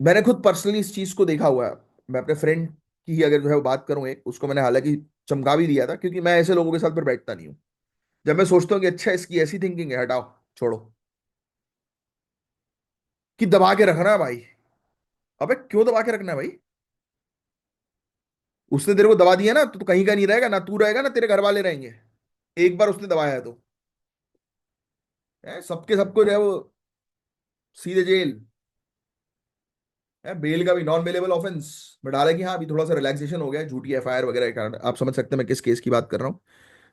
मैंने खुद पर्सनली इस चीज को देखा हुआ है। मैं अपने फ्रेंड की अगर जो है वो बात करूं, एक उसको मैंने हालांकि चमका भी दिया था, क्योंकि मैं ऐसे लोगों के साथ फिर बैठता नहीं हूं। जब मैं सोचता हूँ कि अच्छा इसकी ऐसी थिंकिंग है, हटाओ, छोड़ो, कि दबा के रखना है भाई। अबे क्यों दबा के रखना है भाई? उसने तेरे को दबा दिया ना तो कहीं का नहीं रहेगा, ना तू रहेगा ना तेरे घर वाले रहेंगे। एक बार उसने दबाया है तो सबके सबको जो है वो सीधे जेल है। बेल का भी नॉन बेलेबल ऑफेंस में डाला कि हाँ अभी थोड़ा सा रिलैक्सेशन हो गया है झूठी एफआईआर वगैरह के कारण। आप समझ सकते हैं मैं किस केस की बात कर रहा हूँ,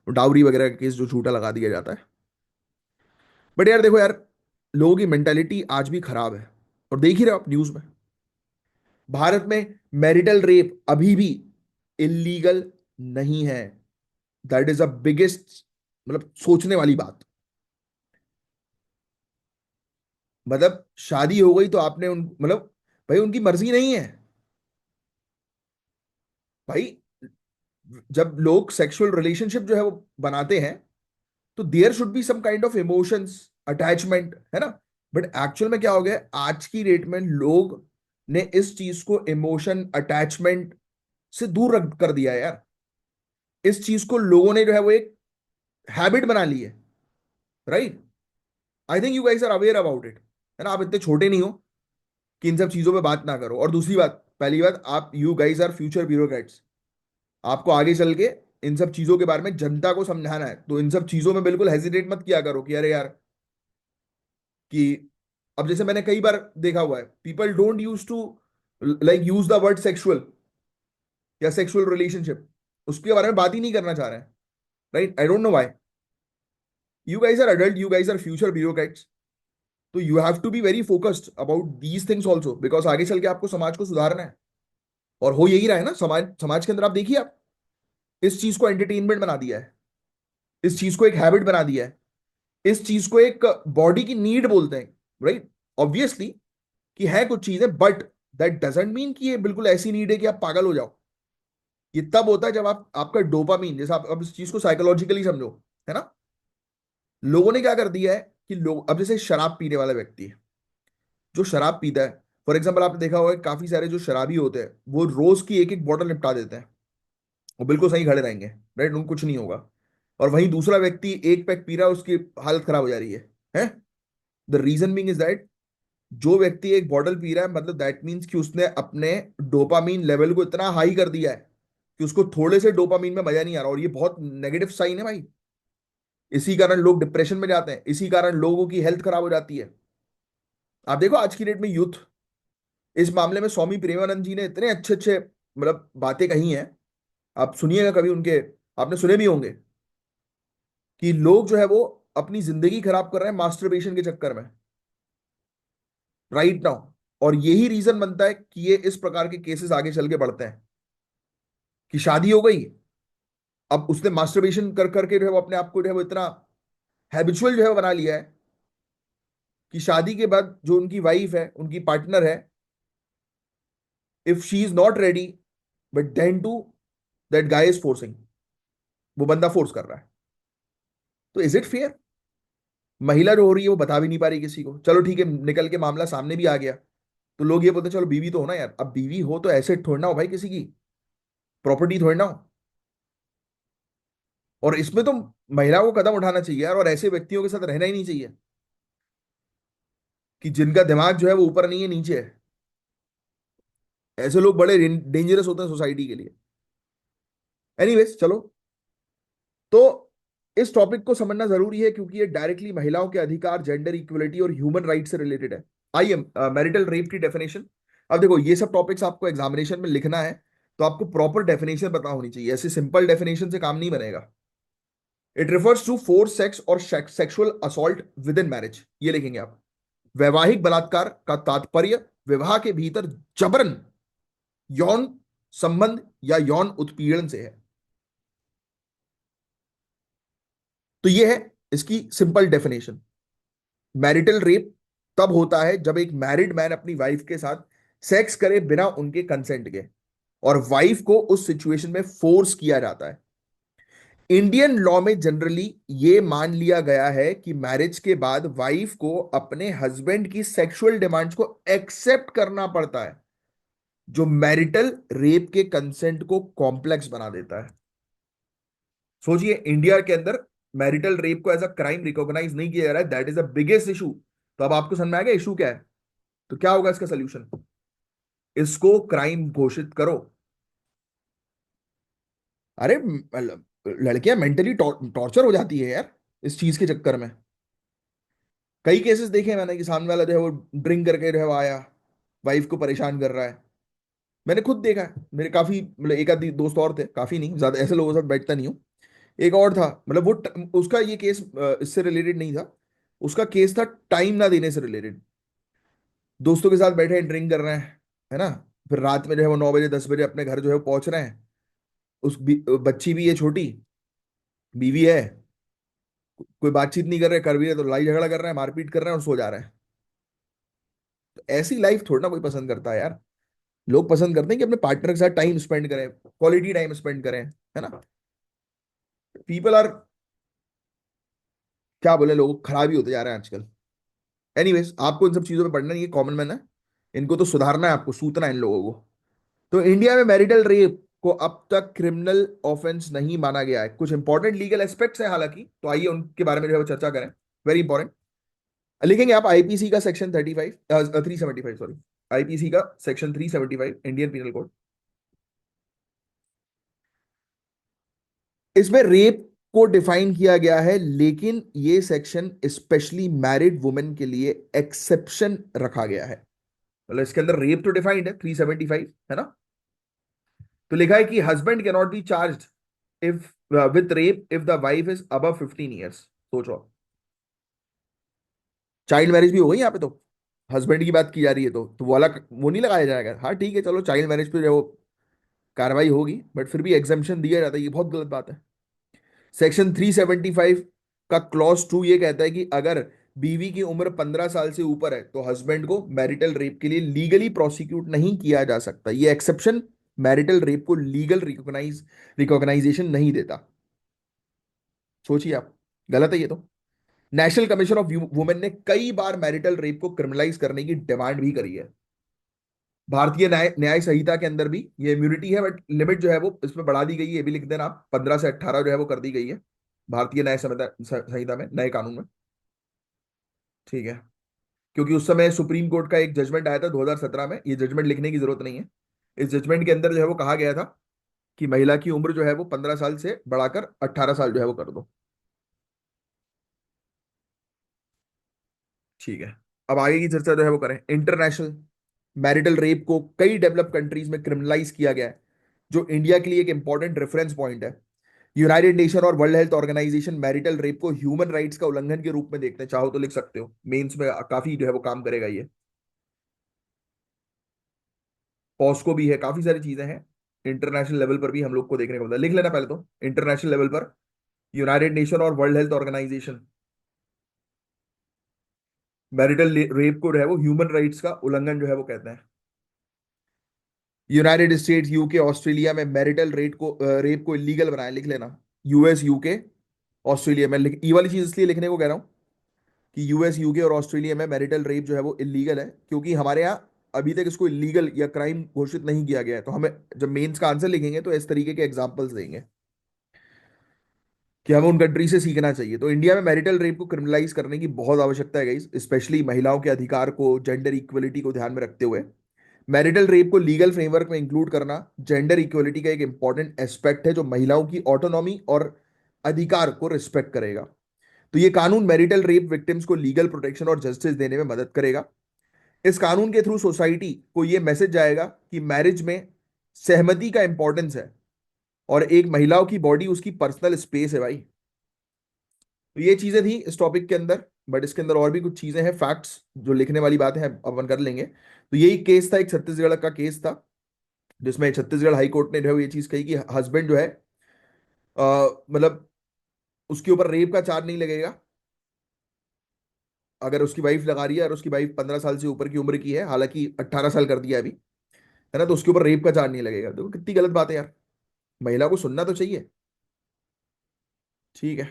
डाउरी वगैरह का केस जो झूठा लगा दिया जाता है। बट यार देखो यार, लोगों की मेंटालिटी आज भी खराब है। और देख ही रहे हो आप न्यूज में, भारत में मैरिटल रेप अभी भी इलीगल नहीं है। दैट इज अ बिगेस्ट, मतलब सोचने वाली बात। मतलब शादी हो गई तो आपने उन मतलब भाई उनकी मर्जी नहीं है भाई। जब लोग सेक्सुअल रिलेशनशिप जो है वो बनाते हैं तो there should be some kind of emotions, attachment, है ना। बट एक्चुअल में क्या हो गया है, आज की डेट में लोग ने इस चीज को इमोशन अटैचमेंट से दूर रख कर दिया है यार। इस चीज को लोगों ने जो है वो एक हैबिट बना ली है, right. I think you guys are aware about it, है ना। आप इतने छोटे नहीं हो कि इन सब चीजों पे बात ना करो। और दूसरी बात, पहली बात, आप you guys are future bureaucrats. आपको आगे चल के इन सब चीजों के बारे में जनता को समझाना है, तो इन सब चीजों में बिल्कुल हेजिटेट मत किया करो कि अरे यार कि अब जैसे मैंने कई बार देखा हुआ है, people don't use to like use the word sexual या सेक्सुअल रिलेशनशिप, उसके बारे में बात ही नहीं करना चाह रहे हैं, right. I don't know why. You guys are adult, you guys are future bureaucrats, तो you have to be very focused about these things also, because आगे चल के आपको समाज को सुधारना है। और हो यही रहा है ना, समाज समाज के अंदर आप देखिए, आप इस चीज को एंटरटेनमेंट बना दिया है, इस चीज को एक हैबिट बना दिया है, इस चीज को एक बॉडी की नीड बोलते हैं, राइट। ऑब्वियसली कि है कुछ चीजें, बट दैट डजेंट मीन कि ये बिल्कुल ऐसी नीड है कि आप पागल हो जाओ। ये तब होता है जब आप आपका डोपामीन, जैसे आप अब इस चीज को साइकोलॉजिकली समझो, है ना। लोगों ने क्या कर दिया है कि लोग अब जैसे शराब पीने वाला व्यक्ति है, जो शराब पीता है, फॉर एग्जाम्पल आपने देखा होगा काफी सारे जो शराबी होते हैं वो रोज की एक एक बॉटल निपटा देते हैं, वो बिल्कुल सही खड़े रहेंगे, राइट, उनको कुछ नहीं होगा। और वहीं दूसरा व्यक्ति एक पैक पी रहा है, उसकी हालत खराब हो जा रही है। The reason being is that जो व्यक्ति एक बॉटल पी रहा है, मतलब दैट मीन्स कि उसने अपने डोपामीन लेवल को इतना हाई कर दिया है कि उसको थोड़े से डोपामीन में मजा नहीं आ रहा। और ये बहुत नेगेटिव साइन है भाई। इसी कारण लोग डिप्रेशन में जाते हैं, इसी कारण लोगों की हेल्थ खराब हो जाती है। आप देखो आज की डेट में यूथ इस मामले में स्वामी प्रेमानंद जी ने इतने अच्छे अच्छे मतलब बातें कही हैं, आप सुनिएगा कभी उनके, आपने सुने भी होंगे, कि लोग जो है वो अपनी जिंदगी खराब कर रहे हैं मास्टरबेशन के चक्कर में राइट नाउ। और यही रीजन बनता है कि ये इस प्रकार के केसेस आगे चल के बढ़ते हैं, कि शादी हो गई, अब उसने मास्टरबेशन कर करके जो है वो अपने आप को जो है वो इतना हैबिचुअल जो है वो बना लिया है कि शादी के बाद जो उनकी वाइफ है, उनकी पार्टनर है, if she is not ready, but then to that guy is forcing, वो बंदा फोर्स कर रहा है। तो इज इट फेयर? महिला जो हो रही है वो बता भी नहीं पा रही किसी को, चलो ठीक है निकल के मामला सामने भी आ गया, तो लोग ये बोलते हैं चलो बीवी तो हो ना यार, अब बीवी हो तो एसेट थोड़ी ना हो भाई, किसी की प्रॉपर्टी थोड़ी ना हो। और इसमें तो महिलाओं को कदम उठाना चाहिए यार, और ऐसे व्यक्तियों के साथ रहना ही नहीं चाहिए कि जिनका दिमाग जो है वो ऊपर नहीं है नीचे है। ऐसे लोग बड़े डेंजरस होते हैं सोसाइटी के लिए। एनीवेज चलो, तो इस टॉपिक को समझना जरूरी है क्योंकि ये डायरेक्टली महिलाओं के अधिकार, जेंडर इक्वलिटी और ह्यूमन राइट से रिलेटेड है। आइए मैरिटल रेप की डेफिनेशन। अब देखो ये सब टॉपिक्स आपको एग्जामिनेशन में लिखना है, तो आपको प्रॉपर डेफिनेशन पता होनी चाहिए, ऐसे सिंपल डेफिनेशन से काम नहीं बनेगा। It refers to force, sex और sexual assault within marriage, ये लिखेंगे आप। वैवाहिक बलात्कार का तात्पर्य विवाह के भीतर जबरन यौन संबंध या यौन उत्पीड़न से है। तो ये है इसकी सिंपल डेफिनेशन। मैरिटल रेप तब होता है जब एक मैरिड मैन अपनी वाइफ के साथ सेक्स करे बिना उनके कंसेंट के, और वाइफ को उस सिचुएशन में फोर्स किया जाता है। इंडियन लॉ में जनरली ये मान लिया गया है कि मैरिज के बाद वाइफ को अपने हस्बैंड की सेक्सुअल डिमांड्स को एक्सेप्ट करना पड़ता है, जो मैरिटल रेप के कंसेंट को कॉम्प्लेक्स बना देता है। सोचिए इंडिया के अंदर मैरिटल रेप को एज अ क्राइम रिकॉग्नाइज नहीं किया जा रहा है, that is the biggest issue. तो अब आपको समझ में आ गया इशू क्या है। तो क्या होगा इसका सोल्यूशन, इसको क्राइम घोषित करो। अरे लड़कियां मेंटली टॉर्चर हो जाती है यार इस चीज के चक्कर में। कई केसेस देखे हैं मैंने कि सामने वाला जो है वो ड्रिंक करके जो है वो आया, वाइफ को परेशान कर रहा है। मैंने खुद देखा है, मेरे काफी मतलब एक आध दोस्त और थे, काफी नहीं ज्यादा, ऐसे लोगों के साथ बैठता नहीं हूँ। एक और था, मतलब वो उसका ये केस इससे रिलेटेड नहीं था, उसका केस था टाइम ना देने से रिलेटेड। दोस्तों के साथ बैठे हैं, ड्रिंक कर रहे हैं, है ना, फिर रात में जो है वो 9 बजे 10 बजे अपने घर जो है वो पहुंच रहे हैं। बच्ची भी है छोटी, बीवी है, कोई बातचीत नहीं कर रहे, कर भी रहे तो लड़ाई झगड़ा कर रहे हैं, मारपीट कर रहे हैं और सो जा रहे हैं। तो ऐसी लाइफ थोड़ा ना कोई पसंद करता है यार। लोग पसंद करते हैं कि अपने पार्टनर के साथ टाइम स्पेंड करें, क्वालिटी टाइम स्पेंड करें, है ना। पीपल आर, क्या बोले, लोग खराब ही होते जा रहे हैं आजकल। एनीवेज आपको इन सब चीजों पे पढ़ना नहीं है, कॉमन मैन है, इनको तो सुधारना है, आपको सूतना है इन लोगों को। तो इंडिया में मैरिटल रेप को अब तक क्रिमिनल ऑफेंस नहीं माना गया है। कुछ इंपॉर्टेंट लीगल एस्पेक्ट्स हैं हालांकि, तो आइए उनके बारे में जो है वो चर्चा करें। Very important. लिखेंगे आप आईपीसी का सेक्शन 35, 375, सॉरी, आईपीसी का सेक्शन 375, इंडियन पिनल कोड। इसमें रेप को डिफाइन किया गया है, लेकिन ये सेक्शन स्पेशली मैरिड वुमेन के लिए एक्सेप्शन रखा गया है। मतलब इसके अंदर रेप तो डिफाइंड है 375, है ना। तो लिखा है कि husband can not be charge if with rape if the wife is above 15 years. सोचो, चाइल्ड मैरिज भी हो गई यहाँ पे, तो हस्बैंड की बात की जा रही है, तो वो अलग वो नहीं लगाया जाएगा। हाँ ठीक है चलो, चाइल्ड मैरिज पे जो वो कार्रवाई होगी, बट फिर भी एग्जाम्पशन दिया जाता है, ये बहुत गलत बात है। सेक्शन 375 का क्लॉज 2 ये कहता है कि अगर बीवी की उम्र 15 साल से ऊपर है तो हस्बैंड को मैरिटल रेप के लिए लीगली प्रोसिक्यूट नहीं किया जा सकता। ये एक्सेप्शन मैरिटल रेप को लीगल रिकॉग्नाइजेशन नहीं देता। सोचिए आप, गलत है ये तो। नेशनल कमीशन ऑफ वुमेन ने कई बार मैरिटल रेप को क्रिमिनलाइज करने की डिमांड भी करी है। भारतीय न्याय न्याय संहिता के अंदर भी ये इम्यूनिटी है, बट लिमिट जो है वो इसमें बढ़ा दी गई है, ये भी लिख देना आप, 15 से 18 जो है वो कर दी गई है भारतीय न्याय संहिता में, नए कानून में। ठीक है, क्योंकि उस समय सुप्रीम कोर्ट का एक जजमेंट आया था 2017 में, ये जजमेंट लिखने की जरूरत नहीं है। इस जजमेंट के अंदर जो है वो कहा गया था कि महिला की उम्र जो है वो 15 साल से बढ़ाकर 18 साल जो है वो कर दो। ठीक है, अब आगे की चर्चा जो है वो करें। इंटरनेशनल मैरिटल रेप को कई डेवलप कंट्रीज में क्रिमिनलाइज किया गया है, जो इंडिया के लिए एक इंपॉर्टेंट रेफरेंस पॉइंट है। यूनाइटेड नेशन और World Health Organization marital rape को ह्यूमन राइट्स का उल्लंघन के रूप में देखते हैं। चाहो तो लिख सकते हो, मेंस में काफी जो है वो काम करेगा ये। पॉस्को भी है, काफी सारी चीजें हैं। इंटरनेशनल लेवल पर भी हम लोग को देखने को मिलता है, लिख लेना पहले तो इंटरनेशनल लेवल पर यूनाइटेड नेशन और World Health Organization marital rape को जो है वो ह्यूमन राइट्स का उल्लंघन जो है वो कहते हैं। यूनाइटेड स्टेट्स, यूके, ऑस्ट्रेलिया में मैरिटल रेप को इलीगल बनाया, लिख लेना। यूएस, यूके, ऑस्ट्रेलिया में ये वाली चीज इसलिए लिखने को कह रहा हूँ कि यूएस, यूके और ऑस्ट्रेलिया में मैरिटल रेप जो है वो इलीगल है, क्योंकि हमारे यहाँ अभी तक इसको इलीगल या क्राइम घोषित नहीं किया गया है। तो हमें जब मेंस का आंसर लिखेंगे तो इस तरीके के एग्जांपल्स देंगे कि हमें उन कंट्री से सीखना चाहिए। तो इंडिया में मैरिटल रेप को क्रिमिनलाइज करने की बहुत आवश्यकता है गाइस, स्पेशली महिलाओं के अधिकार को, जेंडर इक्वलिटी को ध्यान में रखते हुए। मैरिटल रेप को लीगल फ्रेमवर्क में इंक्लूड करना जेंडर इक्वलिटी का एक इंपॉर्टेंट एस्पेक्ट है, जो महिलाओं की ऑटोनॉमी और अधिकार को रिस्पेक्ट करेगा। तो ये कानून मैरिटल रेप विक्टिम्स को लीगल प्रोटेक्शन और जस्टिस देने में मदद करेगा। इस कानून के थ्रू सोसाइटी को ये मैसेज जाएगा कि मैरिज में सहमति का इंपॉर्टेंस है और एक महिलाओं की बॉडी उसकी पर्सनल स्पेस है भाई। तो ये चीजें थी इस टॉपिक के अंदर, बट इसके अंदर और भी कुछ चीजें हैं, फैक्ट्स जो लिखने वाली बातें हैं अपन कर लेंगे। तो यही केस था, एक छत्तीसगढ़ का केस था, जिसमें छत्तीसगढ़ हाई कोर्ट ने जो है ये चीज कही कि हस्बैंड जो है मतलब उसके ऊपर रेप का चार्ज नहीं लगेगा अगर उसकी वाइफ लगा रही है, और उसकी वाइफ 15 साल से ऊपर की उम्र की है, हालांकि 18 साल कर दिया है अभी, है ना, तो उसके ऊपर रेप का चार्ज नहीं लगेगा। देखो कितनी गलत बात है यार, महिला को सुनना तो चाहिए। ठीक है।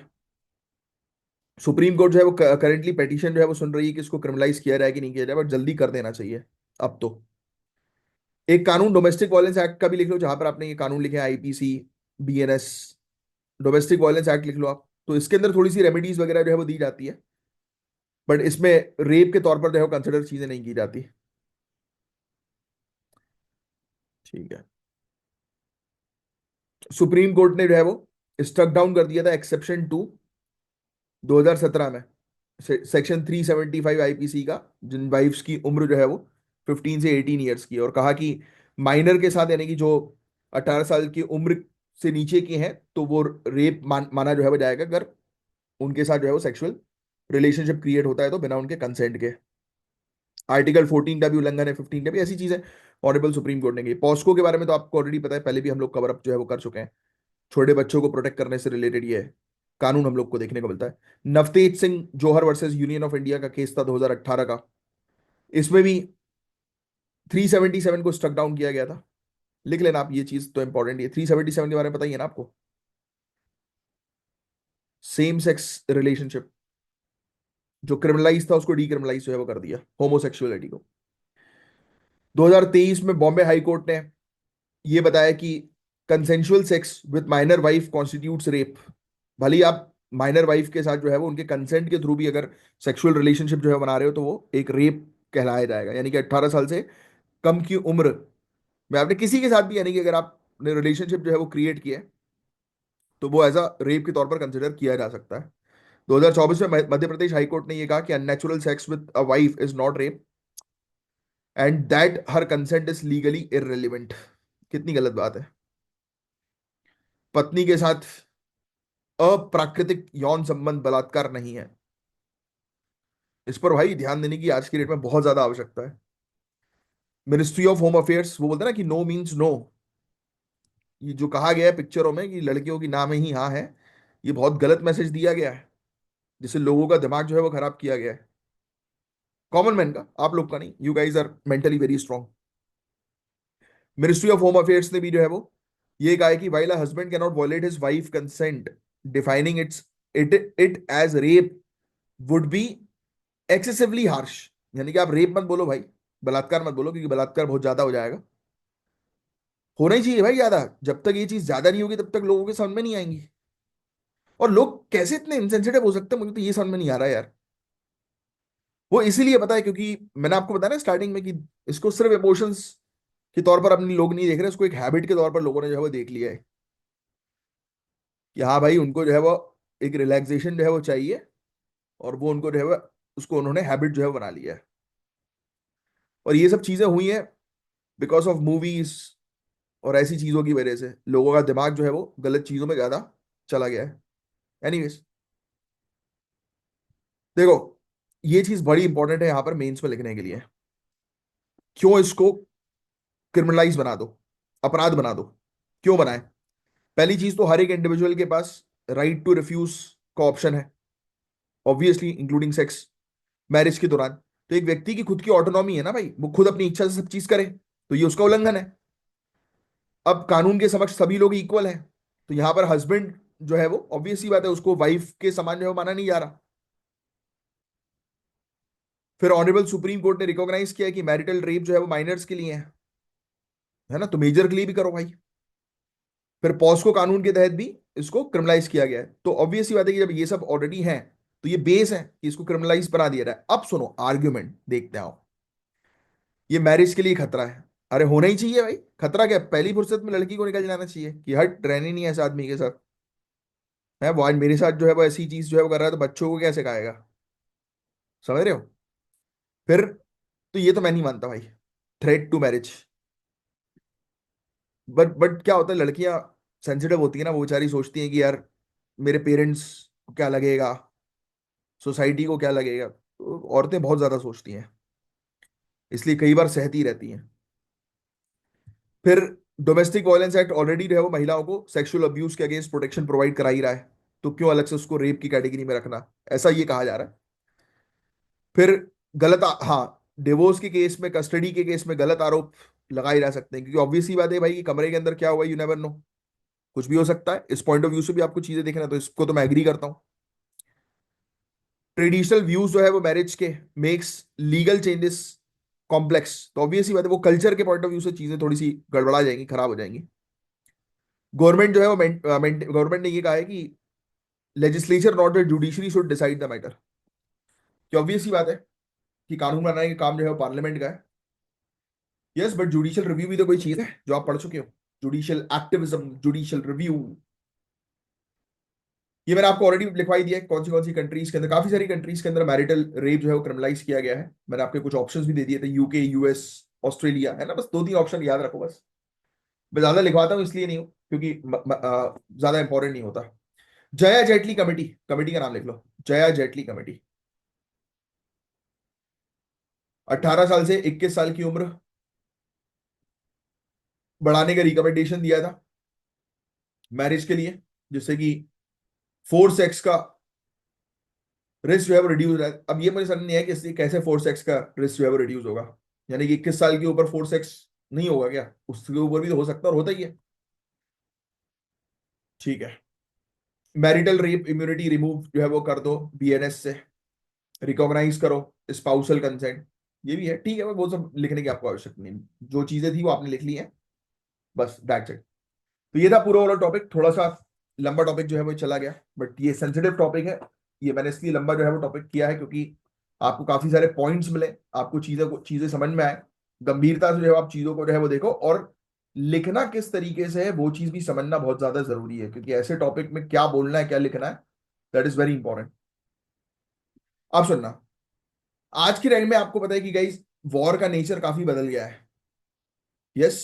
सुप्रीम कोर्ट जो है वो करेंटली पेटिशन जो है वो सुन रही है कि इसको क्रिमिनलाइज किया जाए कि नहीं किया जाए, बट जल्दी कर देना चाहिए अब तो। एक कानून डोमेस्टिक वायलेंस एक्ट का भी लिख लो, जहां पर आपने ये कानून लिखे हैं IPC, BNS, domestic violence act लिख लो आप। तो इसके अंदर थोड़ी सी रेमेडीज वगैरह जो है वो दी जाती है, बट इसमें रेप के तौर पर जो है कंसिडर चीजें नहीं की जाती। ठीक है। सुप्रीम कोर्ट ने जो है वो स्ट्रक डाउन कर दिया था एक्सेप्शन 2 2017 में, सेक्शन 375 आईपीसी का, जिन वाइफ्स की उम्र जो है वो 15 से 18 ईयर्स की है, और कहा कि माइनर के साथ, यानी कि जो 18 साल की उम्र से नीचे की हैं, तो वो रेप माना जो है वो जाएगा अगर उनके साथ जो है वो सेक्सुअल रिलेशनशिप क्रिएट होता है तो बिना उनके कंसेंट के। आर्टिकल 14 का भी उल्लंघन है, 15 का भी, ऐसी चीजें ऑनरेबल सुप्रीम कोर्ट ने की। पॉस्को के बारे में तो आपको ऑलरेडी पता है, पहले भी हम लोग कवर अप जो है वो कर चुके हैं। छोटे बच्चों को प्रोटेक्ट करने से रिलेटेड ये कानून हम लोग को देखने को मिलता है। नवतेज सिंह जौहर वर्सेस यूनियन ऑफ इंडिया का केस था 2018 का, इसमें भी 377 को स्ट्रक डाउन किया गया था। लिख लेना आप, ये चीज तो इंपॉर्टेंट है। 377 के बारे में पता ही है ना आपको, सेम सेक्स रिलेशनशिप जो क्रिमिनलाइज था उसको डीक्रिमिनलाइज जो है वो कर दिया, होमोसेक्सुअलिटी को। 2023 में बॉम्बे हाई कोर्ट ने ये बताया कि consensual sex with minor wife constitutes rape. भले ही आप माइनर वाइफ के साथ जो है वो उनके कंसेंट के थ्रू भी अगर सेक्सुअल रिलेशनशिप जो है बना रहे हो, तो वो एक रेप कहलाया जाएगा। यानी कि 18 साल से कम की उम्र में आपने किसी के साथ भी, यानी कि अगर आपने रिलेशनशिप जो है वो क्रिएट किया है, तो वो एज अ रेप के तौर पर कंसिडर किया जा सकता है। 2024 में मध्य प्रदेश हाईकोर्ट ने ये कहा कि unnatural sex with a wife is not rape and that her consent is legally irrelevant. कितनी गलत बात है। पत्नी के साथ अप्राकृतिक यौन संबंध बलात्कार नहीं है। इस पर भाई ध्यान देने की आज की डेट में बहुत ज्यादा आवश्यकता है। मिनिस्ट्री ऑफ होम अफेयर्स वो बोलते हैं ना कि नो मीन्स नो। ये जो कहा गया है पिक्चरों में कि लड़कियों की नाम ही हाँ है, ये बहुत गलत मैसेज दिया गया है, जिससे लोगों का दिमाग जो है वो खराब किया गया है। कॉमन मैन का, आप लोग का नहीं, you guys are mentally very strong. Ministry of Home Affairs ने भी जो है वो ये कहा है कि while a husband can not violate his wife consent, defining it as rape would be excessively harsh. यानी कि आप रेप मत बोलो भाई, बलात्कार मत बोलो, क्योंकि बलात्कार बहुत ज्यादा हो जाएगा। होना ही चाहिए भाई ज्यादा, जब तक ये चीज ज्यादा नहीं होगी तब तक लोगों के समझ में नहीं आएंगी। और लोग कैसे इतने इनसेंसिटिव हो सकते हैं, मुझे तो ये समझ में नहीं आ रहा है यार। वो इसीलिए पता है क्योंकि मैंने आपको बताया ना स्टार्टिंग में कि इसको सिर्फ इमोशंस के तौर पर अपने लोग नहीं देख रहे, इसको एक हैबिट के तौर पर लोगों ने जो है वो देख लिया है कि हाँ भाई, उनको जो है वो एक रिलैक्सेशन जो है वो चाहिए, और वो उनको जो है वो उसको उन्होंने हैबिट जो है वो बना लिया है। और ये सब चीजें हुई हैं बिकॉज ऑफ मूवीज और ऐसी चीजों की वजह से लोगों का दिमाग जो है वो गलत चीजों में ज्यादा चला गया है। एनीवेज, देखो, ये चीज बड़ी इंपॉर्टेंट है यहां पर मेंस में लिखने के लिए। क्यों इसको क्रिमिनलाइज बना दो, अपराध बना दो? क्यों बनाए? पहली चीज तो हर एक इंडिविजुअल के पास राइट टू रिफ्यूज का ऑप्शन है, ऑब्वियसली इंक्लूडिंग सेक्स, मैरिज के दौरान। तो एक व्यक्ति की खुद की ऑटोनॉमी है ना भाई, वो खुद अपनी इच्छा से सब चीज करे, तो ये उसका उल्लंघन है। अब कानून के समक्ष सभी लोग इक्वल हैं, तो यहां पर हस्बैंड जो है वो ऑब्वियस सी बात है, उसको वाइफ के समान जो है वो माना नहीं जा रहा। फिर ऑनरेबल सुप्रीम कोर्ट ने रिकॉग्नाइज किया कि मैरिटल रेप जो है वो माइनर्स के लिए है ना, तो मेजर के लिए भी करो भाई। फिर पॉस्को कानून के तहत भी इसको क्रिमिनलाइज किया गया है। तो ऑब्वियस सी बात है कि जब ये सब ऑलरेडी है, तो ये बेस है कि इसको क्रिमिनलाइज बना दिया जाए। अब सुनो आर्ग्यूमेंट, देखते आओ। ये मैरिज के लिए खतरा है, अरे होना ही चाहिए भाई। खतरा क्या, पहली फुर्सत में लड़की को निकल जाना चाहिए कि हट, रहनी नहीं है इस आदमी के साथ। है वो आज मेरे साथ जो है वो ऐसी चीज जो है वो कर रहा है, तो बच्चों को क्या सिखाएगा? समझ रहे हो? फिर तो ये तो मैं नहीं मानता भाई, थ्रेट टू मैरिज। बट क्या होता है, लड़कियां सेंसिटिव होती है ना, वो बेचारी सोचती हैं कि यार मेरे पेरेंट्स को क्या लगेगा, सोसाइटी को क्या लगेगा, तो औरतें बहुत ज्यादा सोचती हैं, इसलिए कई बार सहती रहती हैं। फिर डोमेस्टिक वायलेंस एक्ट ऑलरेडी जो है वो महिलाओं को सेक्सुअल अब्यूज के अगेंस्ट प्रोटेक्शन प्रोवाइड करा ही रहा है, तो क्यों अलग से उसको रेप की कैटेगरी में रखना, ऐसा ये कहा जा रहा है। फिर हाँ, डिवोर्स के केस में, कस्टडी के केस में गलत आरोप लगा ही रह सकते हैं, क्योंकि ऑब्वियस ही बात है भाई कि कमरे के अंदर क्या हुआ यू नेवर नो, कुछ भी हो सकता है। इस पॉइंट ऑफ व्यू से भी आपको चीजें देखना है, तो इसको तो मैं एग्री करता हूँ। ट्रेडिशनल व्यूज जो है वो मैरिज के मेक्स लीगल चेंजेस कॉम्प्लेक्स, तो ऑब्वियस ही बात है वो कल्चर के पॉइंट ऑफ व्यू से चीजें थोड़ी सी गड़बड़ा जाएंगी, खराब हो जाएंगी। गवर्नमेंट जो है वो गवर्नमेंट ने ये कहा है कि legislature not the judiciary should decide the matter, कि ऑब्वियस ही बात है कि कानून बनाने का काम जो है वो पार्लियामेंट का है। यस, बट जुडिशियल रिव्यू भी तो कोई चीज है जो आप पढ़ चुके हो, जुडिशियल एक्टिविज्म, जुडिशियल रिव्यू। ये मैंने आपको ऑलरेडी लिखवाई दिया है कौन सी कंट्रीज के अंदर, काफी सारी कंट्रीज के अंदर मैरिटल रेप जो है वो क्रिमिनलाइज किया गया है। मैंने आपके कुछ ऑप्शंस भी दे दिए थे, यूके, यूएस, ऑस्ट्रेलिया, है ना, बस दो तीन ऑप्शन याद रखो बस। मैं ज्यादा लिखवाता हूँ इसलिए नहीं हूँ क्योंकि ज्यादा इंपॉर्टेंट नहीं होता। जया जेटली कमेटी, कमेटी का नाम लिख लो, जया जेटली कमेटी। 18 साल से 21 साल की उम्र बढ़ाने का रिकमेंडेशन दिया था मैरिज के लिए, जिससे कि फोर्स सेक्स का रिस्क जो है वो रिड्यूस है। अब ये मुझे समझ नहीं है कि कैसे फोर्स सेक्स का रिस्क जो है वो रिड्यूस होगा, यानी कि 21 साल के ऊपर फोर्स सेक्स नहीं होगा क्या? उसके ऊपर भी तो हो सकता है और होता ही है। ठीक है, मैरिटल रेप इम्यूनिटी रिमूव जो है वो कर दो बीएनएस से, रिकॉग्नाइज करो स्पाउसल कंसेंट, ये भी है। ठीक है, वो सब लिखने की आपको आवश्यकता नहीं, जो चीजें थी वो आपने लिख ली हैं, बस दैट्स इट। तो ये था पूरा वाला टॉपिक, थोड़ा सा लंबा टॉपिक जो है वो चला गया, बट ये सेंसिटिव टॉपिक है। ये मैंने इसलिए लंबा जो है वो टॉपिक किया है क्योंकि आपको काफी सारे पॉइंट्स मिले, आपको चीजें समझ में आए, गंभीरता से जो है आप चीजों को जो है वो देखो, और लिखना किस तरीके से है वो चीज भी समझना बहुत ज्यादा जरूरी है, क्योंकि ऐसे टॉपिक में क्या बोलना है क्या लिखना है, दैट इज वेरी इंपॉर्टेंट। आप सुनना, आज के टाइम में आपको पता है कि गाइस वॉर का नेचर काफी बदल गया है। यस,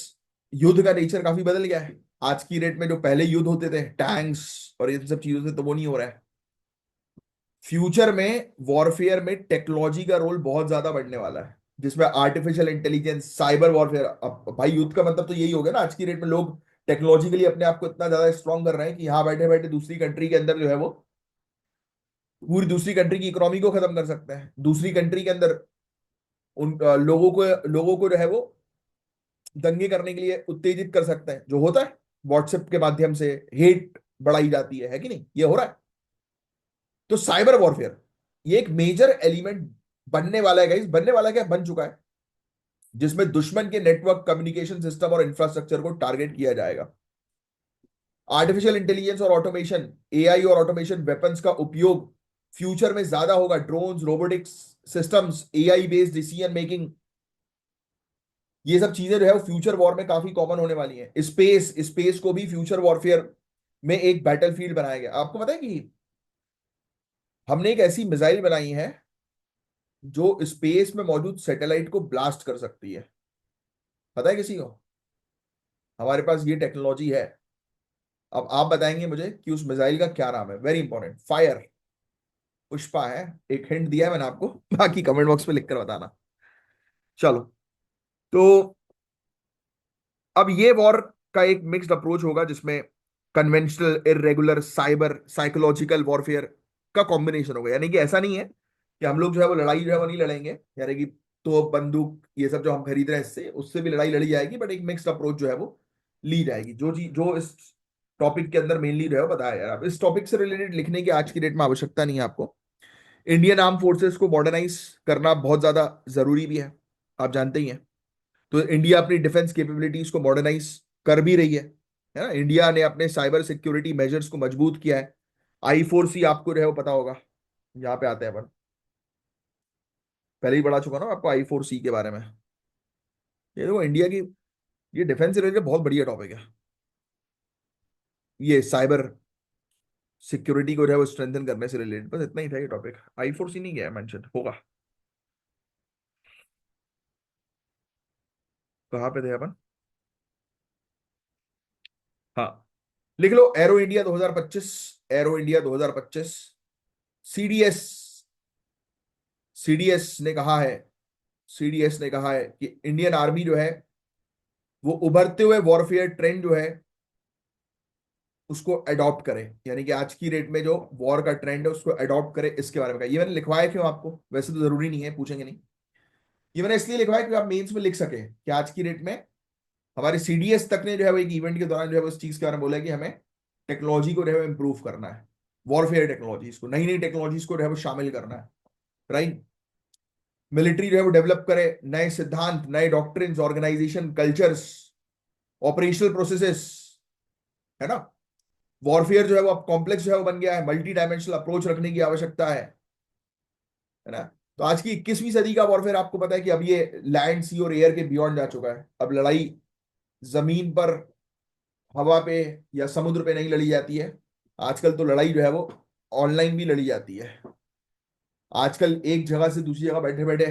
युद्ध का नेचर काफी बदल गया है। आज की डेट में जो पहले युद्ध होते थे टैंक्स और इन सब चीजों से, तो वो नहीं हो रहा है। फ्यूचर में वॉरफेयर में टेक्नोलॉजी का रोल बहुत ज्यादा बढ़ने वाला है, जिसमें आर्टिफिशियल इंटेलिजेंस, साइबर वॉरफेयर। अब भाई युद्ध का मतलब तो यही हो गया ना, आज की डेट में लोग टेक्नोलॉजिकली अपने आप को इतना ज्यादा स्ट्रांग कर रहे हैं कि यहाँ बैठे बैठे दूसरी कंट्री के अंदर जो है वो पूरी दूसरी कंट्री की इकोनॉमी को खत्म कर सकते हैं, दूसरी कंट्री के अंदर उन लोगों को जो है वो दंगे करने के लिए उत्तेजित कर सकते हैं, जो होता है व्हाट्सएप के माध्यम से हेट बढ़ाई जाती है कि नहीं, ये हो रहा है। तो साइबर वॉरफेयर ये एक मेजर एलिमेंट बनने वाला है गाइस, बनने वाला क्या, बन चुका है, जिसमें दुश्मन के नेटवर्क, कम्युनिकेशन सिस्टम और इंफ्रास्ट्रक्चर को टारगेट किया जाएगा। आर्टिफिशियल इंटेलिजेंस और ऑटोमेशन, एआई और ऑटोमेशन वेपन्स का उपयोग फ्यूचर में ज्यादा होगा, drones, robotics systems, AI based decision making, ये सब चीजें जो है वो फ्यूचर वॉर में काफी कॉमन होने वाली हैं। स्पेस, स्पेस को भी फ्यूचर वॉरफेयर में एक बैटलफील्ड बनाया गया। आपको पता है कि हमने एक ऐसी मिसाइल बनाई है जो स्पेस में मौजूद सैटेलाइट को ब्लास्ट कर सकती है। पता है किसी को? हमारे पास ये टेक्नोलॉजी है। अब आप बताएंगे मुझे कि उस मिसाइल का क्या नाम है। वेरी इंपॉर्टेंट, फायर पुष्पा है। एक हिंट दिया है मैंने आपको, बाकी कमेंट बॉक्स में लिखकर बताना। चलो, तो अब ये वॉर का एक मिक्स्ड अप्रोच होगा जिसमें conventional, irregular, cyber, psychological warfare का कॉम्बिनेशन होगा। यानी कि ऐसा नहीं है कि हम लोग जो है वो लड़ाई जो है वो नहीं लड़ेंगे, यानी कि तो बंदूक ये सब जो हम खरीद रहे हैं इससे उससे भी लड़ाई लड़ी जाएगी, बट एक मिक्स्ड अप्रोच जो है वो ली जाएगी। जो चीज जो इस टॉपिक के अंदर मेनली जो है वो बताया यार। अब इस टॉपिक से रिलेटेड लिखने की आज की डेट में आवश्यकता नहीं है आपको। इंडियन आर्म फोर्सेस को मॉडर्नाइज करना बहुत ज्यादा जरूरी भी है, आप जानते ही हैं। तो इंडिया अपनी डिफेंस कैपेबिलिटीज को मॉडर्नाइज कर भी रही है ना। इंडिया ने अपने साइबर सिक्योरिटी मेजर्स को मजबूत किया है। I4C आपको जो है वो पता होगा। यहाँ पे आते हैं अपन, पहले ही पढ़ा चुका ना आपको I4C के बारे में। ये देखो इंडिया की, ये डिफेंस से रिलेटेड बहुत बढ़िया टॉपिक है। ये साइबर सिक्योरिटी को जो है वो स्ट्रेंथन करने से रिलेटेड, बस इतना ही था ये टॉपिक। I4C नहीं गया मेंशन होगा। कहाँ पे थे अपन? हाँ, लिख लो Aero India 2025। Aero India 2025। CDS, CDS ने कहा है, सीडीएस ने कहा है कि इंडियन आर्मी जो है वो उभरते हुए वॉरफेयर ट्रेंड जो है उसको अडॉप्ट करे। यानी कि आज की डेट में जो वॉर का ट्रेंड है उसको अडॉप्ट करे, इसके बारे में कहा। ये मैंने लिखवाया क्यों आपको, वैसे तो जरूरी नहीं है, पूछेंगे नहीं। ये मैंने इसलिए लिखवाया कि आप मेंस में लिख सके कि आज की डेट में हमारे सीडीएस तक ने जो है वो एक इवेंट के दौरान जो है उस चीज के बारे में बोला है कि हमें टेक्नोलॉजी को जो है इंप्रूव करना है। वॉरफेयर टेक्नोलॉजीज को, नई नई टेक्नोलॉजीज को जो है वो शामिल करना है। राइट। मिलिट्री जो है वो डेवलप करे नए सिद्धांत, नए doctrines, organisation cultures, operational processes, है ना। वॉरफेयर जो है वो अब कॉम्प्लेक्स जो है वो बन गया है, मल्टी डायमेंशनल अप्रोच रखने की आवश्यकता है ना। तो आज की 21वीं सदी का वॉरफेयर आपको पता है कि अब ये लैंड, सी और एयर के बियॉन्ड जा चुका है। अब लड़ाई जमीन पर, हवा पे या समुद्र पे नहीं लड़ी जाती है। आजकल तो लड़ाई जो है वो ऑनलाइन भी लड़ी जाती है। आजकल एक जगह से दूसरी जगह बैठे बैठे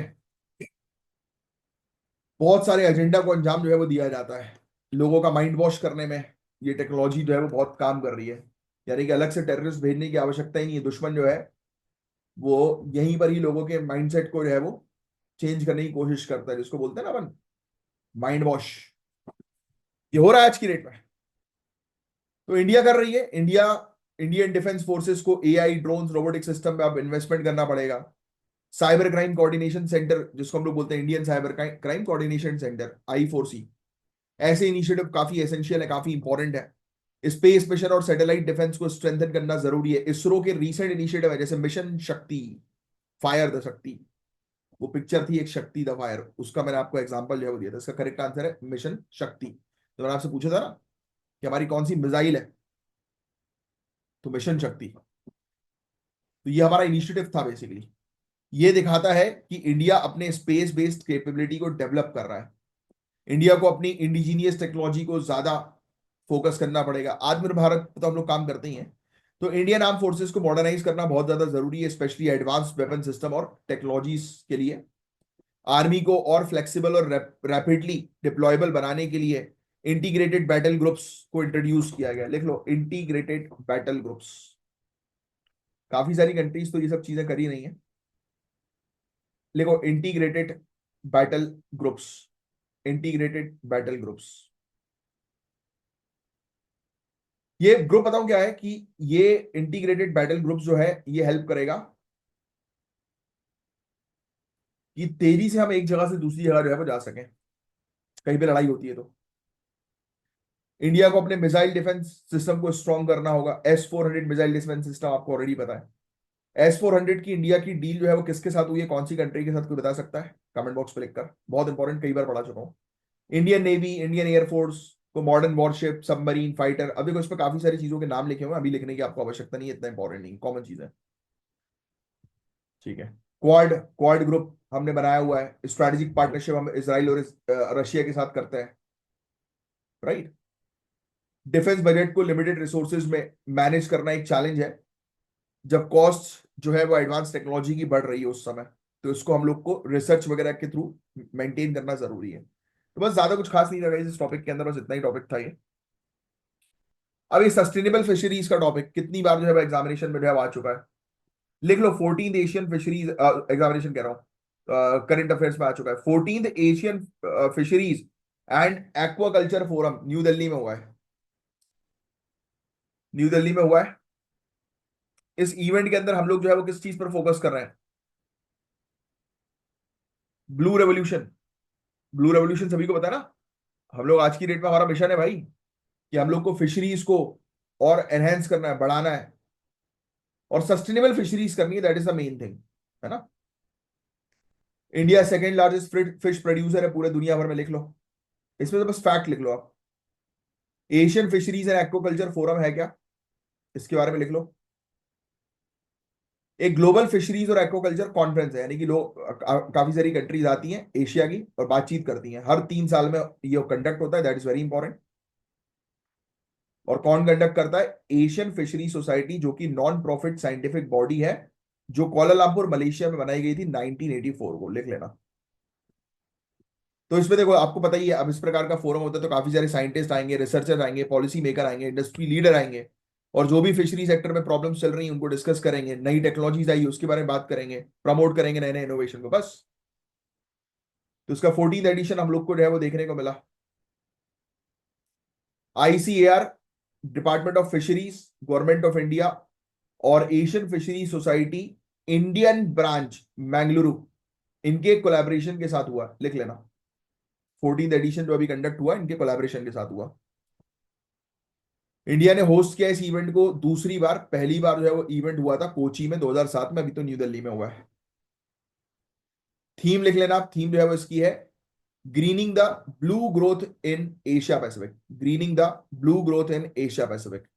बहुत सारे एजेंडा को अंजाम जो है वो दिया जाता है। लोगों का माइंड वॉश करने में ये टेक्नोलॉजी जो है वो बहुत काम कर रही है। यानी कि अलग से टेररिस्ट भेजने की आवश्यकता ही नहीं है। दुश्मन जो है वो यहीं पर ही लोगों के माइंडसेट को जो है वो चेंज करने की कोशिश करता है, जिसको बोलते हैं ना अपन माइंड वॉश। ये हो रहा है आज की डेट में। तो इंडिया कर रही है। इंडिया, इंडियन डिफेंस फोर्सेस को एआई, ड्रोन्स, रोबोटिक सिस्टम पे अब इन्वेस्टमेंट करना पड़ेगा। साइबर क्राइम कोऑर्डिनेशन सेंटर जिसको हम लोग बोलते हैं Indian cyber crime coordination centre, I4C, ऐसे इनिशिएटिव काफी एसेंशियल है, काफी इंपॉर्टेंट है। स्पेस मिशन और सैटेलाइट डिफेंस को स्ट्रेंथन करना जरूरी है। इसरो के रीसेंट इनिशिएटिव है जैसे मिशन शक्ति, फायर द शक्ति। वो पिक्चर थी एक, शक्ति द फायर, उसका मैंने आपको एग्जांपल जो है वो दिया था। इसका करेक्ट आंसर है मिशन शक्ति। तो मैंने आपसे पूछा था ना कि हमारी कौन सी मिसाइल है, तो मिशन शक्ति। तो ये हमारा इनिशिएटिव था बेसिकली। ये दिखाता है कि इंडिया अपने स्पेस बेस्ड कैपेबिलिटी को डेवलप कर रहा है। इंडिया को अपनी इंडिजीनियस टेक्नोलॉजी को ज्यादा फोकस करना पड़ेगा। आत्मनिर्भर भारत तो हम लोग काम करते ही हैं। तो इंडियन आर्म फोर्सेस को मॉडर्नाइज करना बहुत ज्यादा जरूरी है, स्पेशली एडवांस वेपन सिस्टम और टेक्नोलॉजीज के लिए। आर्मी को और फ्लेक्सिबल और रैपिडली डिप्लॉयबल बनाने के लिए इंटीग्रेटेड बैटल ग्रुप्स को इंट्रोड्यूस किया गया। लिख लो इंटीग्रेटेड बैटल ग्रुप्स। काफी सारी कंट्रीज तो ये सब चीजें करी नहीं है। लिखो integrated battle groups, integrated battle groups. ये ग्रुप बताऊं क्या है कि ये इंटीग्रेटेड बैटल ग्रुप जो है ये हेल्प करेगा कि तेजी से हम एक जगह से दूसरी जगह जो है वो जा सकें, कहीं पे लड़ाई होती है तो। इंडिया को अपने मिसाइल डिफेंस सिस्टम को स्ट्रॉन्ग करना होगा। S-400 मिसाइल डिफेंस सिस्टम आपको ऑलरेडी पता है। S-400 की इंडिया की डील जो है वो किसके साथ हुई है, कौन सी कंट्री के साथ, कोई बता सकता है? कमेंट बॉक्स पे लिखकर। बहुत इंपॉर्टेंट, कई बार पढ़ा चुका हूँ। इंडियन नेवी, इंडियन एयरफोर्स को मॉडर्न वॉरशिप, सबमरीन, फाइटर, अभी कुछ पे काफी सारी चीजों के नाम लिखे हुए हैं, अभी लिखने की आपको आवश्यकता नहीं है, इतना इंपॉर्टेंट नहीं, कॉमन चीज है। ठीक है। क्वाड, क्वाड ग्रुप हमने बनाया हुआ है। स्ट्रेटेजिक पार्टनरशिप हम इसराइल और रशिया के साथ करते हैं। राइट। डिफेंस बजट को लिमिटेड रिसोर्सेज में मैनेज करना एक चैलेंज है, जब कॉस्ट जो है वो एडवांस टेक्नोलॉजी की बढ़ रही है उस समय। तो इसको हम लोग को रिसर्च वगैरह के थ्रू मेंटेन करना जरूरी है। तो बस ज्यादा कुछ खास नहीं रहा इस टॉपिक के अंदर, बस इतना ही टॉपिक था ये। अब ये सस्टेनेबल फिशरीज का टॉपिक कितनी बार जो है एग्जामिनेशन में जो है आ चुका है, लिख लो। 14th एशियन फिशरीज एग्जामिनेशन कह रहा हूँ, करंट अफेयर्स में आ चुका है। 14th Asian fisheries and aquaculture forum new Delhi में हुआ है। न्यू दिल्ली में हुआ है। इस इवेंट के अंदर हम लोग जो है वो किस चीज पर फोकस कर रहे हैं? Blue revolution. ब्लू रेवोल्यूशन सभी को पता है ना। हम लोग आज की डेट में, हमारा मिशन है भाई कि हम लोग को फिशरीज को और एनहेंस करना है, बढ़ाना है, और सस्टेनेबल फिशरीज करनी है। That is the main thing, है ना। India second largest fish producer है पूरे दुनिया भर में, लिख लो। इसमें तो बस फैक्ट लिख लो आप। Asian fisheries and aquaculture forum है क्या, इसके बारे में लिख लो। एक ग्लोबल फिशरीज और एक्वाकल्चर कॉन्फ्रेंस है, यानी कि लोग काफी सारी कंट्रीज आती हैं एशिया की और बातचीत करती हैं। हर 3 साल में ये कंडक्ट होता है। That is very important. और कौन कंडक्ट करता है? एशियन फिशरी सोसाइटी, जो कि नॉन प्रॉफिट साइंटिफिक बॉडी है, जो कोलालमपुर मलेशिया में बनाई गई थी 1984 को, लिख लेना। तो इसमें देखो, आपको पता ही है, अब इस प्रकार का फोरम होता है तो काफी सारे साइंटिस्ट आएंगे, रिसर्चर आएंगे, पॉलिसी मेकर आएंगे, इंडस्ट्री लीडर आएंगे, और जो भी फिशरी सेक्टर में प्रॉब्लम्स चल रही हैं उनको डिस्कस करेंगे। नई टेक्नोलॉजीज आई उसके बारे में बात करेंगे, प्रमोट करेंगे नए नए इनोवेशन को, बस। तो इसका 14th एडिशन हम लोग को जो है वो देखने को मिला। ICAR, department of fisheries, government of India और Asian fishery society Indian branch Mangaluru, इनके कोलैबोरेशन के साथ हुआ, लिख लेना। 14th एडिशन जो अभी कंडक्ट हुआ इनके कोलैबोरेशन के साथ हुआ। इंडिया ने होस्ट किया इस इवेंट को दूसरी बार। पहली बार जो है वो इवेंट हुआ था कोची में 2007 में, अभी तो न्यू दिल्ली में हुआ है। थीम लिख लेना आप। थीम जो है वो इसकी है, grinning the blue growth in Asia Pacific. Grinning the blue growth in Asia Pacific.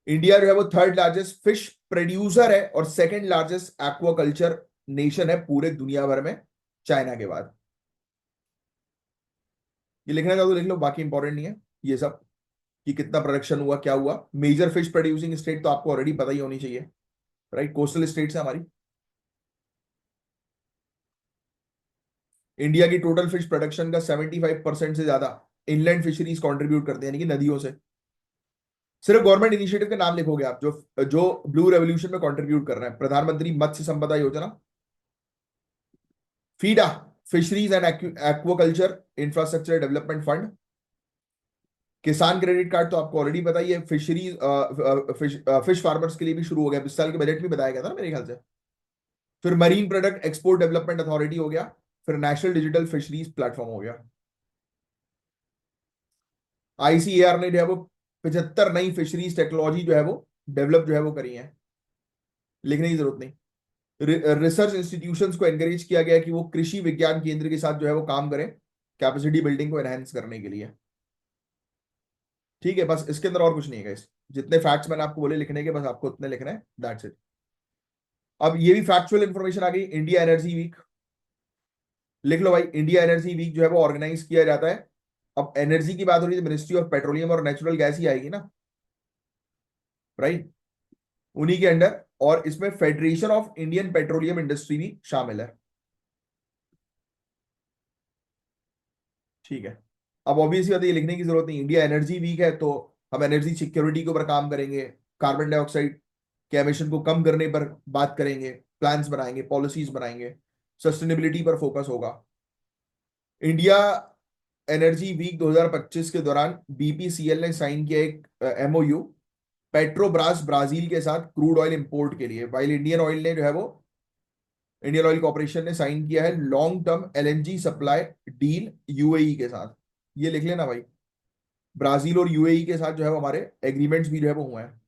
India जो है वो थर्ड लार्जेस्ट फिश प्रोड्यूसर है और सेकंड लार्जेस्ट एक्वाकल्चर नेशन है पूरे दुनिया भर में, चाइना के बाद। ये लिखना चाहो तो लिख लो, बाकी इंपॉर्टेंट नहीं है ये सब कि कितना प्रोडक्शन हुआ, क्या हुआ। मेजर फिश प्रोड्यूसिंग स्टेट तो आपको ऑलरेडी पता ही होनी चाहिए, राइट। कोस्टल स्टेट्स है हमारी। इंडिया की टोटल फिश प्रोडक्शन का 75% से ज्यादा इनलैंड फिशरीज कंट्रीब्यूट करते हैं, यानी कि नदियों से। सिर्फ गवर्नमेंट इनिशिएटिव के नाम लिखोगे आप जो जो ब्लू रेवोल्यूशन में कंट्रीब्यूट कर रहे हैं। प्रधानमंत्री मत्स्य संपदा योजना, FIDA, fisheries and aquaculture infrastructure development fund, किसान क्रेडिट कार्ड तो आपको ऑलरेडी पता ही है। फिशरीज फिश फार्मर्स के लिए भी शुरू हो गया, इस साल के बजट में बताया गया था ना मेरे ख्याल से। फिर marine product export development authority हो गया। फिर नेशनल डिजिटल फिशरीज प्लेटफॉर्म हो गया। आईसीएआर ने जो है वो 75 नई फिशरीज टेक्नोलॉजी जो है वो डेवलप जो है वो करी है, लिखने की जरूरत नहीं। रिसर्च इंस्टीट्यूशंस को एनकरेज किया गया कि वो कृषि विज्ञान केंद्र के साथ जो है वो काम करें, कैपेसिटी बिल्डिंग को एनहेंस करने के लिए। ठीक है, बस इसके अंदर और कुछ नहीं है guys। जितने फैक्ट्स मैंने आपको बोले लिखने के, बस आपको उतने लिखना है, दैट्स इट। अब ये भी फैक्चुअल इंफॉर्मेशन आ गई। इंडिया एनर्जी वीक, लिख लो भाई। इंडिया एनर्जी वीक जो है वो ऑर्गेनाइज किया जाता है। अब एनर्जी की बात हो रही है, मिनिस्ट्री ऑफ पेट्रोलियम और नेचुरल गैस ही आएगी ना, राइट, उन्हीं के अंडर। और इसमें federation of Indian petroleum industry भी शामिल है। ठीक है। अब ऑब्वियसली बात है, ये लिखने की जरूरत नहीं। इंडिया एनर्जी वीक है तो हम एनर्जी सिक्योरिटी के ऊपर काम करेंगे, कार्बन डाइऑक्साइड के एमिशन को कम करने पर बात करेंगे, प्लान्स बनाएंगे, पॉलिसीज बनाएंगे, सस्टेनेबिलिटी पर फोकस होगा। इंडिया एनर्जी वीक 2025 के दौरान बीपीसीएल ने साइन किया एक एमओयू पेट्रोब्रास ब्राजील के साथ क्रूड ऑयल इंपोर्ट के लिए, वाइल इंडियन ऑयल ने जो है वो, इंडियन ऑयल कॉर्पोरेशन ने साइन किया है long term LNG supply deal UAE के साथ। ये लिख लेना भाई। ब्राजील और यूएई के साथ जो है वो हमारे एग्रीमेंट्स भी जो है वो हुए हैं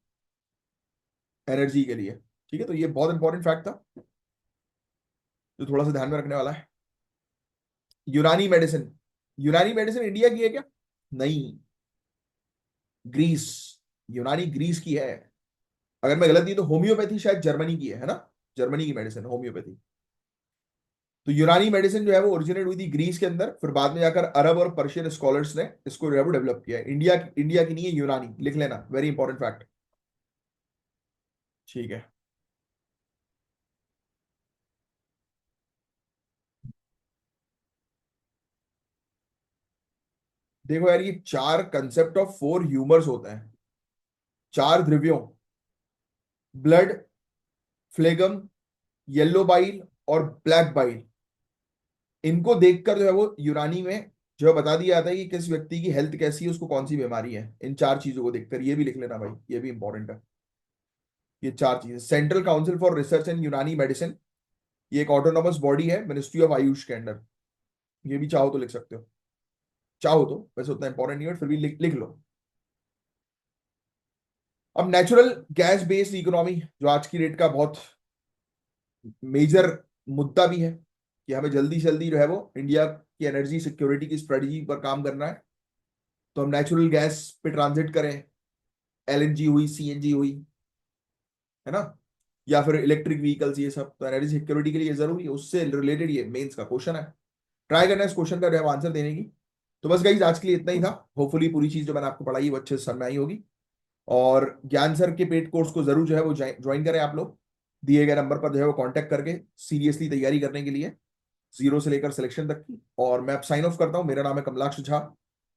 एनर्जी के लिए। ठीक है, तो ये बहुत इंपॉर्टेंट फैक्ट था जो थोड़ा सा ध्यान में रखने वाला है। यूनानी मेडिसिन, यूनानी मेडिसिन इंडिया की है क्या? नहीं, ग्रीस। यूनानी ग्रीस की है। अगर मैं गलत नहीं तो होम्योपैथी शायद जर्मनी की है ना। जर्मनी की मेडिसिन होम्योपैथी। तो यूनानी मेडिसिन जो है वो ओरिजिनेट हुई थी ग्रीस के अंदर, फिर बाद में जाकर अरब और पर्शियन स्कॉलर्स ने इसको जो है वो डेवलप किया है। इंडिया इंडिया की नहीं है, यूनानी, लिख लेना, वेरी इंपॉर्टेंट फैक्ट। ठीक है। देखो यार, ये चार कंसेप्ट ऑफ फोर ह्यूमर्स होते हैं, चार द्रव्यों, ब्लड, फ्लेगम, येलो बाइल और ब्लैक बाइल। इनको देखकर जो है वो यूनानी में जो है बता दिया जाता है कि किस व्यक्ति की हेल्थ कैसी है, उसको कौन सी बीमारी है। इन चार चीजों को देखकर, ये भी लिख लेना भाई, ये भी इंपॉर्टेंट है। ये चार चीजें, central council for research and यूनानी मेडिसिन, ये एक ऑटोनॉमस बॉडी है मिनिस्ट्री ऑफ आयुष के अंडर। ये भी चाहो तो लिख सकते हो, चाहो तो, वैसे उतना इंपॉर्टेंट नहीं है फिर भी लिख लिख लो। अब नेचुरल गैस बेस्ड इकोनॉमी, जो आज की डेट का बहुत मेजर मुद्दा भी है, कि हमें जल्दी से जल्दी जो है वो इंडिया की एनर्जी सिक्योरिटी की स्ट्रेटजी पर काम करना है। तो हम नेचुरल गैस पे ट्रांजिट करें, एलएनजी हुई, सीएनजी हुई, है ना, या फिर इलेक्ट्रिक व्हीकल्स, ये सब तो एनर्जी सिक्योरिटी के लिए जरूरी है। उससे रिलेटेड ये मेंस का क्वेश्चन है, ट्राई करना है इस क्वेश्चन का जो है आंसर देने की। तो बस गाइस, आज के लिए इतना ही था। होपफुली पूरी चीज जो मैंने आपको पढ़ाई वो अच्छे से समझ में आई होगी। और ज्ञान सर के पेड कोर्स को जरूर जो है वो ज्वाइन करें आप लोग, दिए गए नंबर पर जो है वो कांटेक्ट करके, सीरियसली तैयारी करने के लिए, जीरो से लेकर सिलेक्शन तक की। और मैं अब साइन ऑफ करता हूँ। मेरा नाम है कमलाक्ष झा।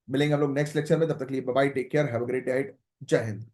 मिलेंगे हम लोग नेक्स्ट लेक्चर में, तब तक के लिए bye bye, take care, have a great day. जय हिंद।